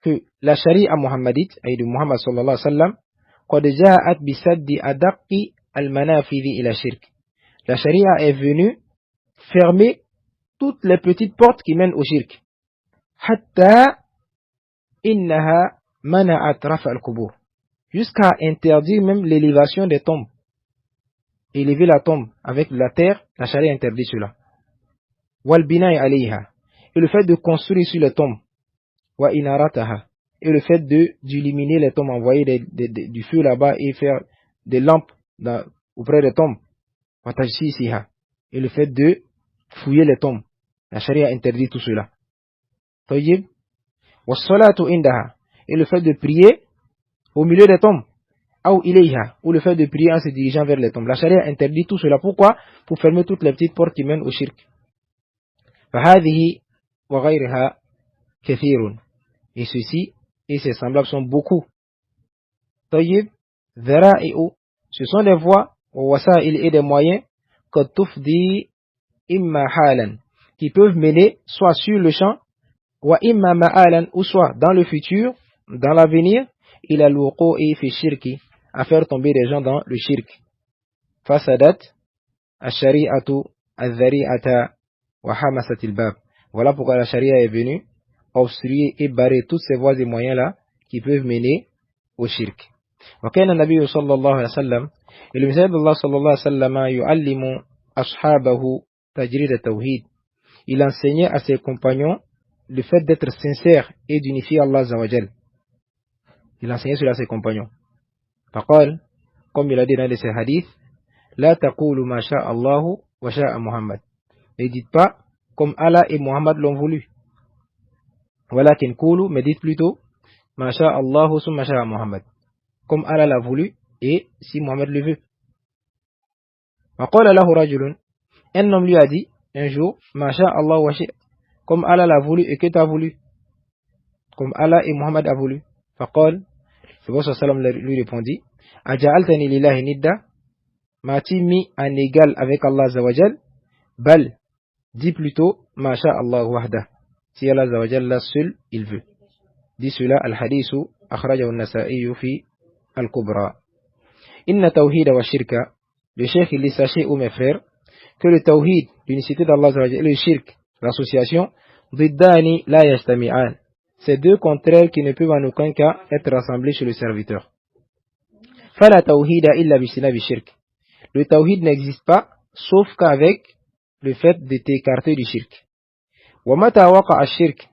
que la sharia muhammadite, et de Muhammad sallallahu alayhi wa sallam, qad ja'at bi saddi adaqqi al-manafidhi ila shirk. La sharia est venue fermer toutes les petites portes qui mènent au shirk. Hatta innaha mana'at rafa al-qubur, jusqu'à interdire même l'élévation des tombes. Élever la tombe avec la terre, la charia interdit cela. Wal bina'i alayha, et le fait de construire sur les tombes. Wa inarataha, et le fait d'illuminer les tombes, envoyer du feu là-bas et faire des lampes auprès des tombes. Wa tajsisiha, et le fait de fouiller les tombes. La charia interdit tout cela. Tayyib. Wa salatu indaha, et le fait de prier au milieu des tombes. Ou ilayha, ou le fait de prier en se dirigeant vers les tombes. La charia interdit tout cela. Pourquoi? Pour fermer toutes les petites portes qui mènent au shirk. Fahadihi wa ghayriha kathirun, et ceci et ses semblables sont beaucoup. Tayyib, dhara'i'u, ce sont des voies, wa wasa'il, et des moyens, qad tufdi imma halan, qui peuvent mener soit sur le champ, wa imma ma'alan, ou soit dans le futur, dans l'avenir, ila al-wuqu'i fi shirki, à faire tomber des gens dans le shirk. Fasadat ash-shari'atu al-dhari'ata wa hamasat al-bab. Voilà pourquoi la charia est venue obstruer et barrer toutes ces voies et moyens là qui peuvent mener au shirk. Wa kana nabiyyu sallallahu alayhi wa sallam, et le messager d'Allah sallallahu alayhi wa sallam yu'allimu ashabahu tajrid at-tawhid. Il enseignait à ses compagnons le fait d'être sincère et d'unifier Allah azza wa jal. Il enseignait cela à ses compagnons. Faqal, comme il a dit dans ses hadiths, la taqulu ma sha'a Allahu wa sha'a Muhammad. Ne dites pas comme Allah et Muhammad l'ont voulu. Walakin qulu, mais dites plutôt ma sha'a Allahu summa sha'a Muhammad. Comme Allah l'a voulu et si Muhammad le veut. Faqala lahu rajulun, un homme lui a dit un jour, ma sha'a Allahu wa sha'a, comme Allah l'a voulu et que tu as voulu. Comme Allah et Muhammad a voulu. Faqal, le prophète sallam lui répondit, aja'altani lillahi nidda, m'as-tu mis en égal avec Allah azza wa jal? Bal, dis plutôt ma sha'a Allah wahda, si Allah azza wa jal seul il veut. Dis cela al-hadithu akhrajahu an-Nasa'i fi al-Kubra. Inna tawhida wa shirka, le cheikh il dit, sachez ô mes frères que le tawhid, l'unicité d'Allah azza wa jal, et le shirk, l'association, diddani la yastami'an, c'est deux contraires qui ne peuvent en aucun cas être rassemblés chez le serviteur. Fala tawhida illa bishnabi shirk, le tawhid n'existe pas, sauf qu'avec le fait de t'écarter du shirk. Wa mata waqa ash-shirk,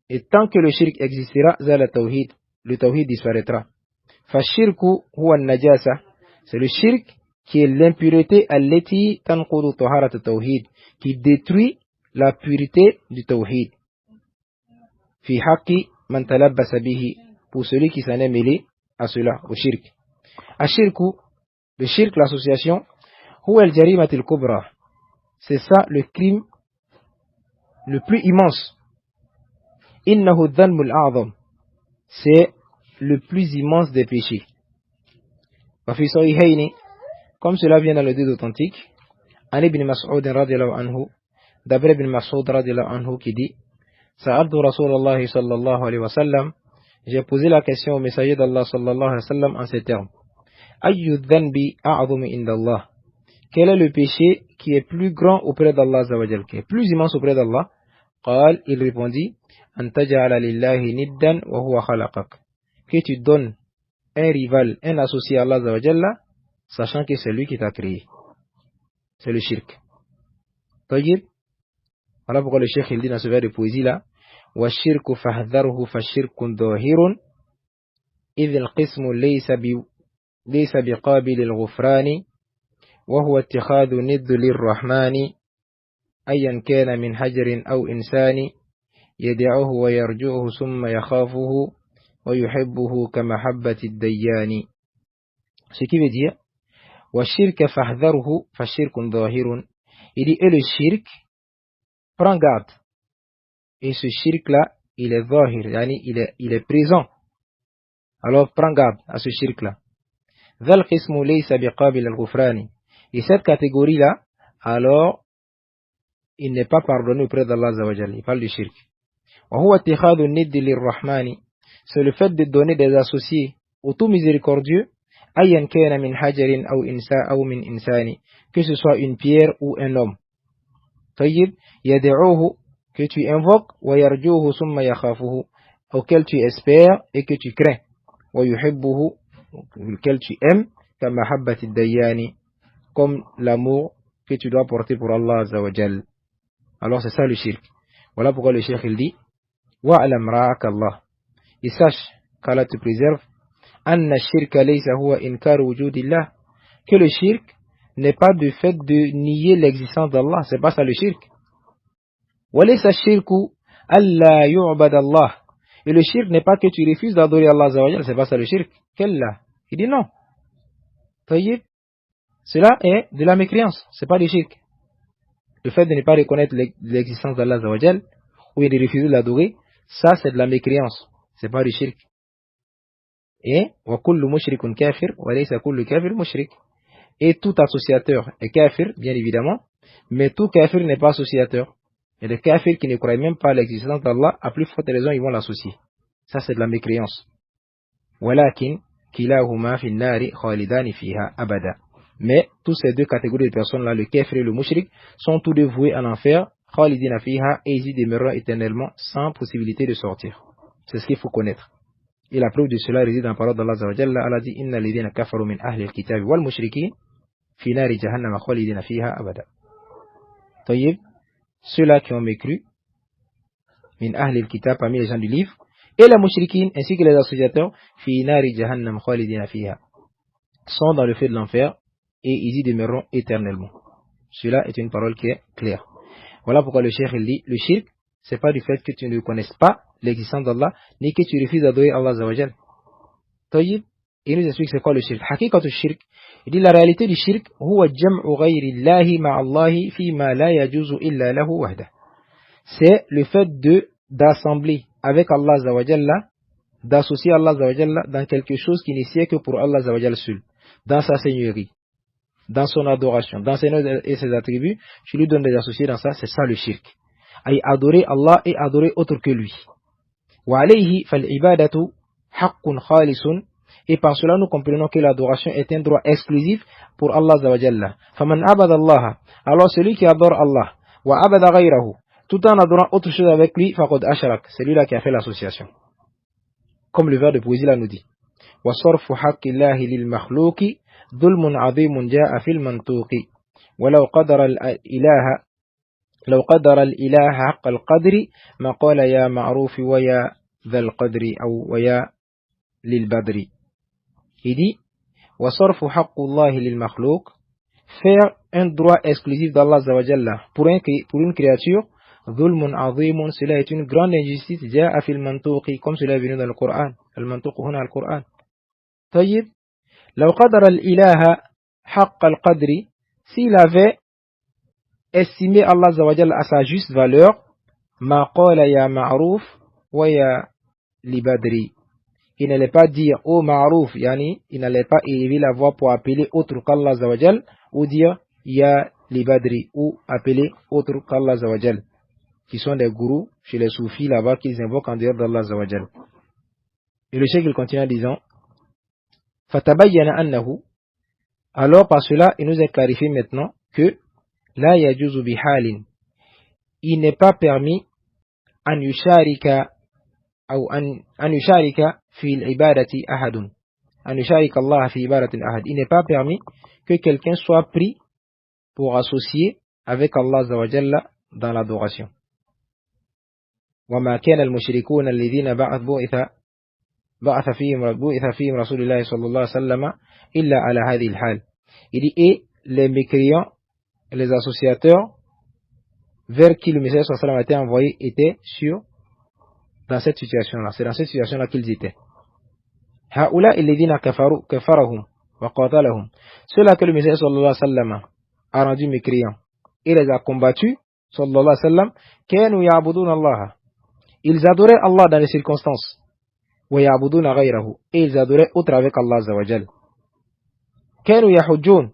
et tant que le shirk existera, zala tawhid, le tawhid disparaîtra. Fa shirku huwa an-najasa, c'est le shirk qui est l'impureté allati tanqudu taharat at-tawhid, qui détruit la pureté du tawhid. Fi haqqi man talabbasa bihi, pour celui qui s'en est mêlé à cela, au shirk. Ash-shirku, le shirk, l'association, huwa al-jarimat al-kubra, c'est ça le crime le plus immense. Innahu dhanbu al-a'zam, c'est le plus immense des péchés. Wa fi sahihayni, comme cela vient dans le deux authentiques, an ibn Mas'ud radiyallahu anhu, d'après ibn Mas'ud radiyallahu anhu qui dit, Sa'altu Rasulallah sallallahu alayhi wa sallam, j'ai posé la question au messager d'Allah sallallahu alayhi wa sallam en ces termes. Ayyu dhanbi a'zamu indallah, quel est le péché qui est plus grand auprès d'Allah azza wa jal, qui est plus immense auprès d'Allah? Qal, il répondit, an taj'ala lillahi niddan wa huwa khalaqak, que tu donnes un rival, un associé à Allah azza wa jalla, sachant que c'est lui qui t'a créé. C'est le shirk. Tayyib. Voilà pourquoi le cheikh il dit dans ce vers de poésie là, wa shirku fahdharhu fa shirkun dhahirun idh al-qismu laysa biqabil al-ghufrani wa huwa ittikhadhu nidd lir-rahmani ayyan kana min hajarin aw insani yad'uhu wa yarju'uhu thumma yakhafuhu wa yuhibbuhu kama habbati ad-dayyani. Ce qui veut dire wa shirka fahdharhu fa shirkun dhahirun, il dit et le shirk, prends garde. Et ce shirk-là, il est zahir, yani il est présent. Alors prends garde à ce shirk-là. Dhal qismu laysa biqabil al-ghufrani. Et cette catégorie-là, alors, il n'est pas pardonné auprès d'Allah azza wa jalla. Il parle du shirk. Wa huwa ittikhadhu nidd lir-rahmani. C'est le fait de donner des associés au tout miséricordieux, ayyan kana min hajarin aw min insani, que ce soit une pierre ou un homme. Tayyib, yad'uhu, que tu invoques, wa yarjuhu summa yakhafuhu, auquel tu espères et que tu crains, wa yuhibbuhu, lequel tu aimes, kama habbati ad-dayyani, comme l'amour que tu dois porter pour Allah azza wa jal. Alors c'est ça le shirk. Voilà pourquoi le cheikh il dit, wa'lam ra'aka Allah, et sache qu'Allah te préserve, anna shirka laysa huwa inkar wujudillah, que le shirk n'est pas du fait de nier l'existence d'Allah, c'est pas ça le shirk. Walaysa shirku alla yu'bad Allah, et le shirk n'est pas que tu refuses d'adorer Allah azza wa jalla, c'est pas ça le shirk. Kalla, il dit non. Tayyib, cela est de la mécréance, c'est pas le shirk. Le fait de ne pas reconnaître l'existence d'Allah azza wa jalla ou de refuser de l'adorer, ça c'est de la mécréance, c'est pas du shirk. Et wa kullu mushrikun kafir wa laysa kullu kafir mushrik. Et tout associateur est kafir, bien évidemment, mais tout kafir n'est pas associateur. Et les kafirs qui ne croient même pas à l'existence d'Allah, à plus forte raison, ils vont l'associer. Ça, c'est de la mécréance. Walakin kilahuma fi an-nari khalidani fiha abada. Mais tous ces deux catégories de personnes-là, le kafir et le mushrik, sont tous deux voués en enfer, khalidina fiha, et ils y demeureront éternellement sans possibilité de sortir. C'est ce qu'il faut connaître. Et la preuve de cela réside dans la parole d'Allah azza wa jalla. Allah dit inna alladhina kafaru min ahli al-kitabi wal mushrikin fi nari jahannam khalidina fiha abada. Tayyib, ceux-là qui ont mécru, min ahli al-kitab, parmi les gens du livre, et les mushrikin ainsi que les associateurs, fi nari jahannam khalidina fiha, sont dans le feu de l'enfer et ils y demeureront éternellement. Cela est une parole qui est claire. Voilà pourquoi le cheikh il dit le shirk, c'est pas du fait que tu ne connaisses pas l'existence d'Allah, ni que tu refuses d'adorer Allah azza wa jal. Tayyib, il nous explique c'est quoi le shirk. Hakikatu shirk, il dit la réalité du shirk, huwa jam'u ghayri Allahi ma'allahi fi ma la yajuzu illa lahu wahda. C'est le fait d'assembler avec Allah azza wa jalla, d'associer Allah azza wa jalla dans quelque chose qui n'est sied que pour Allah azza wa jalla seul, dans sa seigneurie, dans son adoration, dans ses noms et ses attributs, tu lui donnes des associés dans ça, c'est ça le shirk. Ay adorer Allah et adorer autre que lui. Wa alayhi fal ibadatu haqqun khalisun, et par cela nous comprenons que l'adoration est un droit exclusif pour Allah azza wa jalla. Faman abada Allah, alors celui qui adore Allah, wa abada ghayrahu, tout en adorant autre chose avec lui, faqad ashrak, c'est lui là qui a fait l'association. Comme le vers de poésie là nous dit. Wa sarfu haqqillahi lil makhluqi ظلم عظيم جاء في المنطوق ولو قدر الإله لو قدر الإله حق القدر ما قال يا معروف ويا ذا القدر أو ويا للبدر. Il dit وصرف حق الله للمخلوق, faire un droit exclusif d'Allah Azza wa Jalla pour une créature, ظلم عظيم, cela est une grande injustice, جاء في المنطوق, comme cela est venu dans le Coran. المنطوق هنا القرآن. طيب لو قدر الإله حق القدر, s'il avait estimé Allah Azza wa Jalla à sa juste valeur, ما قال يا معروف ويا لبدري, il n'allait pas dire oh Ma'rouf, yani il n'allait pas élever la voix pour appeler autre qu'Allah Azza wa Jal, ou dire Ya li Badri, ou appeler autre qu'Allah Azza wa Jal, qui sont des gourous chez les soufis là-bas qu'ils invoquent en dehors d'Allah Azza wa Jal. Et le cheikh il continue en disant Fatabayyana annahu, alors par cela il nous est clarifié maintenant que la yajuzu bihalin, il n'est pas permis an yusharika أو أن يشارك في العبادة أحد أن يشارك الله في عبادة أحد. Il n'est pas permis que quelqu'un soit pris pour associer avec Allah Azza wa Jalla dans l'adoration. وما كان المشركون الذين بعث فيهم رسول الله صلى الله عليه وسلم إلا على هذه الحال. Il dit et les mécréants, les associateurs vers qui le messager sallallahu alayhi wa sallam a été envoyé étaient sur dans cette situation-là, c'est dans cette situation-là qu'ils étaient. هؤلاء الذين كفرهم وقاتلهم, ceux-là que le messager sallallahu alayhi wa sallam a rendu mécréants et les a combattus, sallallahu alayhi wa sallam, كانوا يعبدون الله, ils adoraient Allah dans les circonstances, ويعبدون غيره, et ils adoraient autre avec Allah azza wa jal. كانوا يحجون,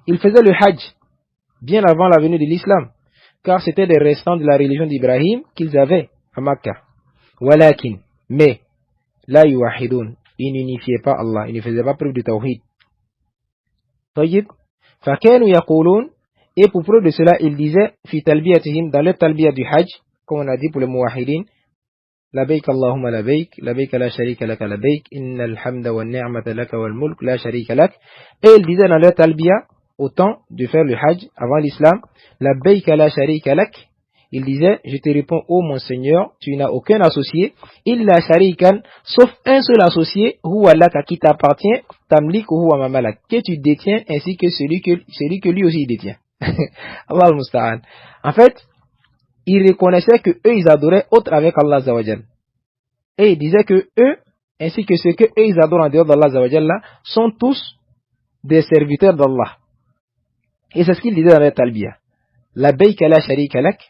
ils faisaient le hajj bien avant la venue de l'islam, car c'était des restants de la religion d'Ibrahim qu'ils avaient à Makkah. Walakin, mais, la yuwahidun, ils n'unifiaient pas Allah, ils ne faisaient pas preuve de tawhid. Tayyib, fakanu yaqulun, et pour preuve de cela, ils disaient, fi talbiyatihim, dans le talbiyat du hajj, comme on a dit pour les muwahidin, labayk Allahumma labayk, labayk la sharika laka labayk, innal hamda wa ni'mata laka wal mulk la sharika lak, et ils disaient dans leur talbiyat, au temps de faire le hajj, avant l'islam, labayk la sharika lak, il disait, je te réponds, ô mon Seigneur, tu n'as aucun associé, illa sharikan, sauf un seul associé, huwa laka, qui t'appartient, tamlik huwa mamalak, que tu détiens, ainsi que celui que lui aussi détient. Allah al-Musta'an. En fait, ils reconnaissaient que eux, ils adoraient autre avec Allah Azza wa Jal. Et ils disaient que eux, ainsi que ceux que eux, ils adorent en dehors d'Allah Azza wa Jal, sont tous des serviteurs d'Allah. Et c'est ce qu'ils disaient dans la talbiya. Labayka la sharika lak,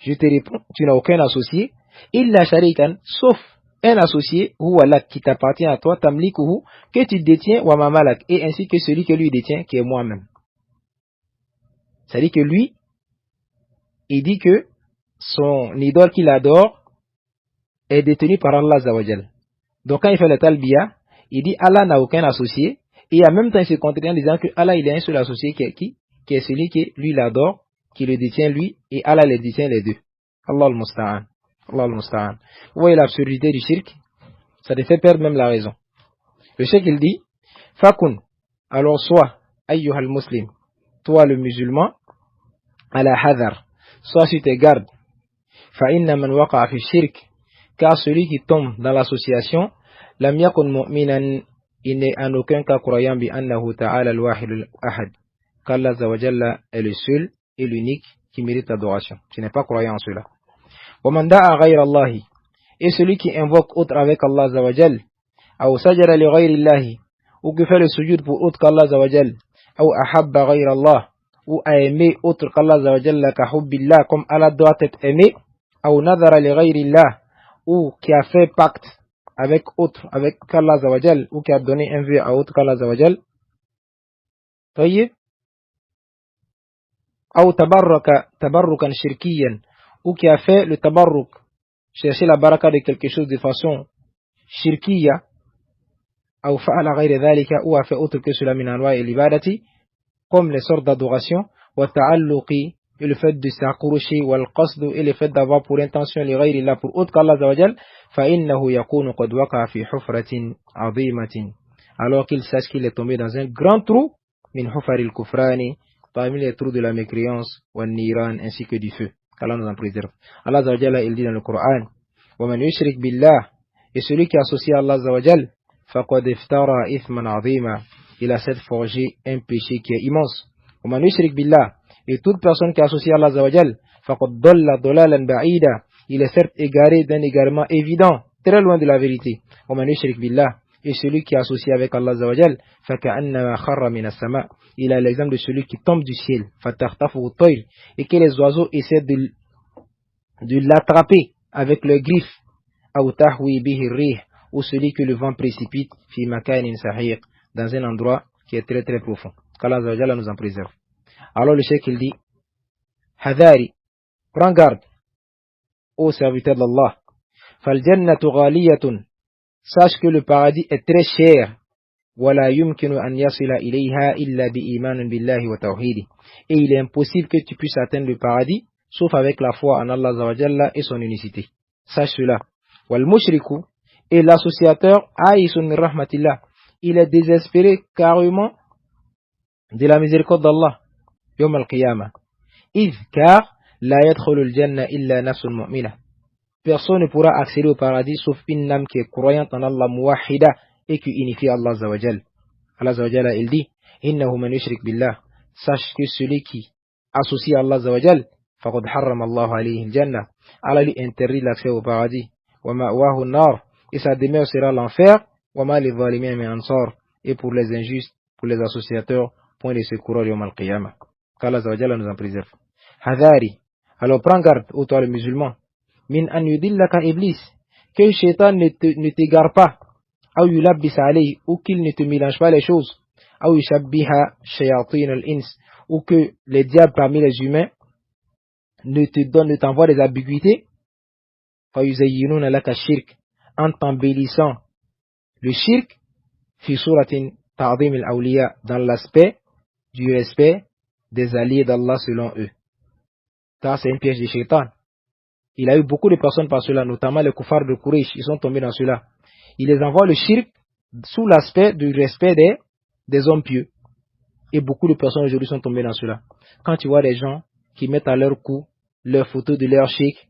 je te réponds, tu n'as aucun associé, illa sharikan, sauf un associé, huwa lak, qui t'appartient à toi, tamlikuhu, que tu détiens, wa mamalak, et ainsi que celui que lui détient, qui est moi-même. C'est-à-dire que lui, il dit que son idole qu'il adore est détenu par Allah Azza wa Jal. Donc quand il fait le talbiya, il dit Allah n'a aucun associé, et en même temps il se contredit en disant que Allah il a un seul associé qui est celui qui lui l'adore, qui le détient lui, et Allah les détient les deux. Allah al-Musta'an. Allah al-Musta'an. Vous voyez l'absurdité du shirk? Ça te fait perdre même la raison. Le shirk il dit, Fakun, alors sois, ayyuhal muslim, toi le musulman, ala hadar, sois sur tes gardes. Fa inna man waqa'a fi shirk, car celui qui tombe dans l'association, lam yakun mu'minan, il n'est en aucun cas croyant bi annahu ta'ala al-wahid al-ahad, qu'Allah Azza wa Jalla est le seul et l'unique qui mérite l'adoration. Tu n'es pas croyant en cela. Wa man da'a ghayra Allah, et celui qui invoque autre avec Allah Azza wa Jalla, ou sajara li ghayri Allah, ou qui fait le sujud pour autre qu'Allah Azza wa Jalla, ou ahabba ghayra Allah, ou a aimé autre qu'Allah Azza wa Jalla ka hubbillah, comme Allah doit être aimé, ou nadhara li ghayri Allah, ou qui a fait pacte avec autre, avec Allah Azza wa Jalla, ou qui a donné un vœu à autre qu'Allah Azza wa Jalla. Tayyib. Ou tabarrukan shirkiyan, ou qui a fait le tabarruk, chercher la baraka de quelque chose de façon shirkiya, ou fa'ala ghayra dhalika, ou a fait autre que cela min anwa'i l'ibadati, comme les sortes d'adoration, wa ta'alluqi, et le fait de s'accrocher, wal qasdu, et le fait d'avoir pour intention li ghayri Allah, pour autre qu'Allah azza wa jal, fa innahu yakunu qad waqa'a fi hufratin azimatin. alors qu'il sache qu'il est tombé dans un grand trou, min hufaril kufrani, parmi les trous de la mécréance, wa niran, ainsi que du feu. Allah nous en préserve. Allah Azza wa Jalla, il dit dans le Coran, wa man yushrik billah, et celui qui associe Allah Azza wa Jalla, faqad iftara ithman azima, il a cette forgé un péché qui est immense. Wa man yushrik billah, et toute personne qui associe Allah Azza wa Jalla, faqad dalla dalalan ba'ida, il est certes égaré d'un égarement évident, très loin de la vérité. Wa man yushrik billah, et celui qui associe avec Allah Azza wa Jalla, faka'annama kharra min as-sama', il a l'exemple de celui qui tombe du ciel, fatartafu at-tayr, et que les oiseaux essaient de l'attraper avec leurs griffes, aw tahwi bihi ar-rih, ou celui que le vent précipite, fi makanin sahiq, dans un endroit qui est très très profond. Qu'Allah Azza wa Jalla nous en préserve. Alors le cheikh il dit, hadari, prends garde, ô serviteur d'Allah, fal jannatu ghaliyatun, sache que le paradis est très cher, wala yumkinu an yasila ilayha illa bi imanin billahi wa tawhidi, et il est impossible que tu puisses atteindre le paradis sauf avec la foi en Allah Azza wa Jalla et son unicité. Sache cela. Wal mushriku, et l'associateur aïsun min rahmatillah, il est désespéré carrément de la miséricorde d'Allah yawm al-qiyamah. Car la yadkhulu al-janna illa nafsun mu'mina, personne ne pourra accéder au paradis sauf une âme qui est croyante en Allah, muwahhida, et qui unifie Allah Azza wa Jalla. Allah Azza wa Jalla, il dit, innahu man yushrik billah, sache que celui qui associe Allah Azza wa Jalla, faqad harrama Allah alayhi al-jannah, Allah lui interdit l'accès au paradis, wa ma'wahu an-nar, et sa demeure sera l'enfer, wa ma lidh-dhalimin min ansar, et pour les injustes, pour les associateurs, point de secours yawm al-qiyamah. Qu'Allah Azza wa Jalla nous en préserve. Hadari, alors prends garde, ô toi le musulman, min an yudillaka iblis, que shaitan ne t'égare pas, ou yulabbis alayhi, ou qu'il ne te mélange pas les choses, ou yushabbiha shayatin al-ins, ou que les diables parmi les humains ne t'envoient des ambiguïtés, fa yuzayyinuna laka shirk, en t'embellissant le shirk, fi suratin ta'zim al-awliya, dans l'aspect du respect des alliés d'Allah selon eux. Ça, c'est un piège de shaitan. Il a eu beaucoup de personnes par cela, notamment les kuffars de Quraysh, ils sont tombés dans cela. Il les envoie le shirk sous l'aspect du respect des hommes pieux. Et beaucoup de personnes aujourd'hui sont tombées dans cela. Quand tu vois des gens qui mettent à leur cou leurs photos de leur shirk,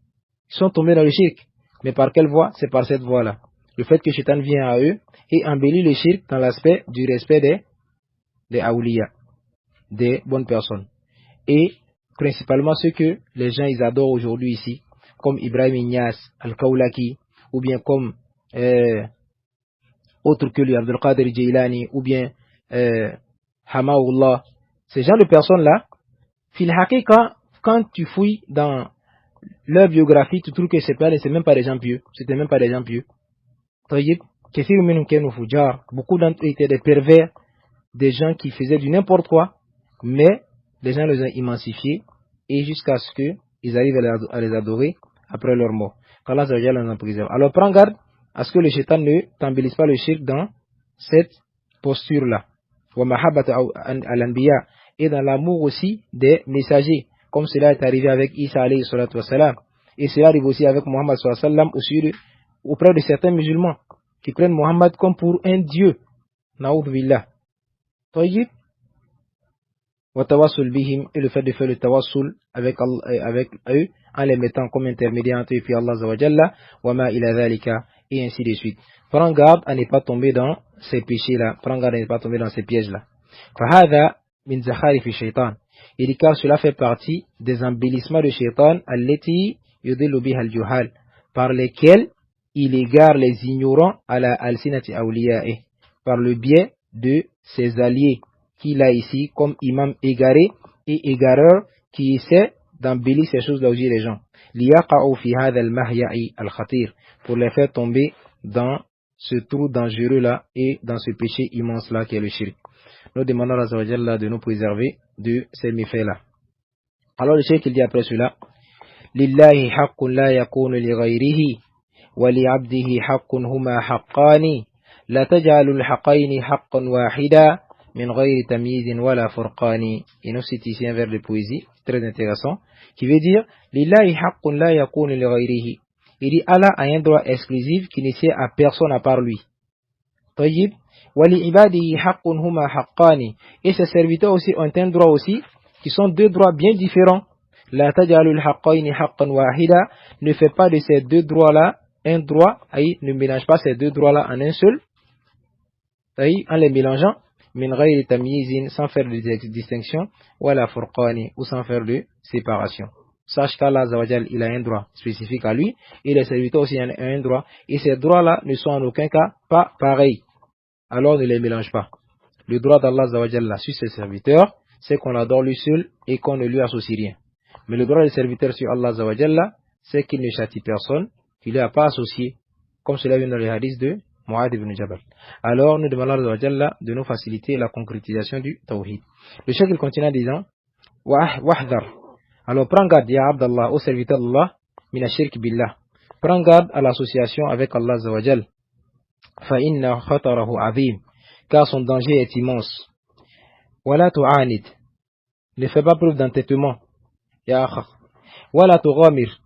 ils sont tombés dans le shirk. Mais par quelle voie? C'est par cette voie-là. Le fait que Shaitan vient à eux et embellit le shirk dans l'aspect du respect des awliya, des bonnes personnes. Et principalement ceux que les gens ils adorent aujourd'hui ici, comme Ibrahim Inyas, Al-Kaulaki, ou bien comme autre que lui, Abdul Qadir Jailani, ou bien Hamaoullah. Ces gens de personnes-là, fil haqiqa, quand tu fouilles dans leur biographie, tu trouves que c'est même pas des gens pieux. C'était même pas des gens pieux. Beaucoup d'entre eux étaient des pervers, des gens qui faisaient du n'importe quoi, mais les gens les ont émancifiés et jusqu'à ce qu'ils arrivent à les adorer après leur mort. Qu'Allah les en préserve. Alors prends garde à ce que le shaitan ne t'embellisse pas le shirk dans cette posture-là. Et dans l'amour aussi des messagers, comme cela est arrivé avec Isa alayhi salatu wassalam, et cela arrive aussi avec Muhammad sallallahu alayhi wa sallam auprès de certains musulmans qui prennent Muhammad comme pour un dieu. Na'udhu billah. Tayyib. Wa tawassul bihim, et le fait de faire le tawassul avec eux en les mettant comme intermédiaires entre eux et puis Allah Azza wa Jalla, wa ma ila dhalika, et ainsi de suite. Prends garde à ne pas tomber dans ces péchés-là, prends garde à ne pas tomber dans ces pièges-là. Fahadha min zakharifi shaitan, et dit car cela fait partie des embellissements de shaitan allati yudillu biha al-juhal, par lesquels il égare les ignorants à la alsinati awliya'i, par le biais de ses alliés qu'il a ici comme imam égaré et égareur qui essaie d'embellir ces choses là où il y a les gens. Liyaqa'u fi hadha al-mahya'i al-khatir, pour les faire tomber dans ce trou dangereux là et dans ce péché immense là qui est le shirk. Nous demandons à Azza wa Jalla de nous préserver de ces méfaits là. Alors le cheikh il dit après cela, lillahi haqqun la yakunu li ghayrihi wa li 'abdihi haqqun huma haqqani la taj'alu al-haqqaini haqqan wahida min ghayri tamyizin wala furqani. Et nous cite ici un vers de poésie très intéressant qui veut dire lillahi haqqun la yakunu li ghayrihi. Il dit Allah a un droit exclusif qui ne sert à personne à part lui. طيب. وَلِعِبَادِهِ حَقٌّ هُمَا حَقَّانِ. Et ses serviteurs aussi ont un droit aussi, qui sont deux droits bien différents. لَا تَجْعَلُ الْحَقَّيْنِ حَقًّا وَاحِدًا. Ne fais pas de ces deux droits-là un droit, ne mélange pas ces deux droits-là en un seul, en les mélangeant, min ghayri tamyizin, sans faire de distinction, wala furqani, ou sans faire de séparation. Sache qu'Allah Azza wa Jal, il a un droit spécifique à lui, et les serviteurs aussi ont un droit, et ces droits-là ne sont en aucun cas pas pareils. Alors ne les mélange pas. Le droit d'Allah Azza wa Jal sur ses serviteurs, c'est qu'on adore lui seul et qu'on ne lui associe rien. Mais le droit des serviteurs sur Allah Azza wa Jal, c'est qu'il ne châtie personne, qu'il ne lui a pas associé, comme cela vient dans les hadiths de Mu'adh ibn Jabal. Alors nous demandons à Allah Azza wa Jal de nous faciliter la concrétisation du tawhid. Le cheikh il continue en disant Wahdar. Alors prends garde, ya Abdallah, au serviteur d'Allah, mina shirk billah. Prends garde à l'association avec Allah Azza wa Jal. Fa inna khatarahu azim, car son danger est immense. Wala tu'anid. Ne fais pas preuve d'entêtement, ya akha. Wala tughamir.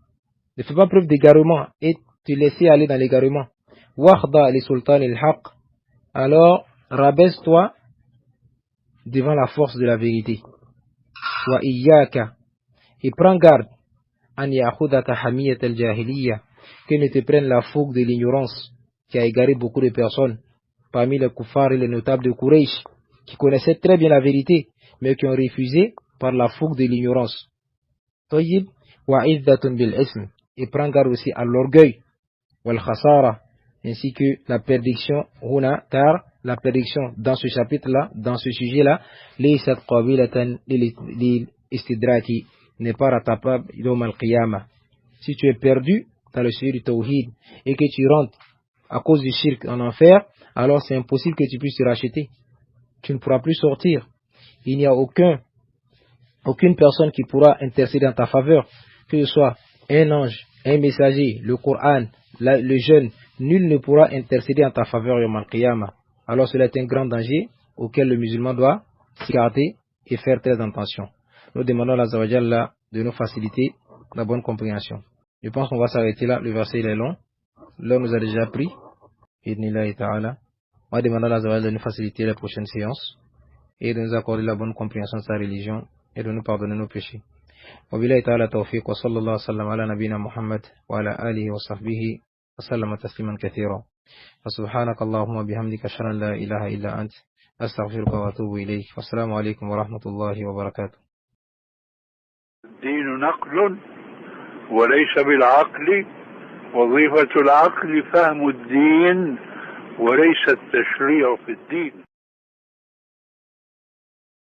Ne fais pas preuve d'égarement et te laisser aller dans l'égarement. Wakhda li sultan al-haq. Alors rabaisse-toi devant la force de la vérité. Wa iyyaka. Et prends garde, an ya'khudaka hamiyat al-jahiliya, que ne te prenne la fougue de l'ignorance qui a égaré beaucoup de personnes parmi les kuffars et les notables de Quraysh qui connaissaient très bien la vérité mais qui ont refusé par la fougue de l'ignorance. Tayyib wa izdatun bil ism. Et prends garde aussi à l'orgueil wal khasara, ainsi que la prédiction huna, car la prédiction dans ce chapitre-là, dans ce sujet-là, laysat qabilatan lil istidraki, n'est pas rattrapable yawm al-qiyamah. Si tu es perdu dans le sujet du tawhid et que tu rentres à cause du shirk en enfer, alors c'est impossible que tu puisses te racheter. Tu ne pourras plus sortir. Il n'y a aucune personne qui pourra intercéder en ta faveur, que ce soit un ange, un messager, le Coran, le jeûne, nul ne pourra intercéder en ta faveur yawm al-qiyamah. Alors cela est un grand danger auquel le musulman doit s'écarter et faire très attention. Nous demandons à Allah Jalla de nous faciliter la bonne compréhension. Je pense qu'on va s'arrêter là, le verset il est long. L'heure nous a déjà pris. Idnillahi ta'ala. On va demander à Allah Jalla de nous faciliter la prochaine séance et de nous accorder la bonne compréhension de sa religion et de nous pardonner nos péchés. وبالله تعالى توفيق وصلى الله وسلم على نبينا محمد وعلى آله وصحبه وسلم تسليما كثيرا فسبحانك اللهم وبحمدك أشهد أن لا إله إلا أنت أستغفرك وأتوب إليك والسلام عليكم ورحمة الله وبركاته. الدين نقل وليس بالعقل، وظيفة العقل فهم الدين وليس التشريع في الدين.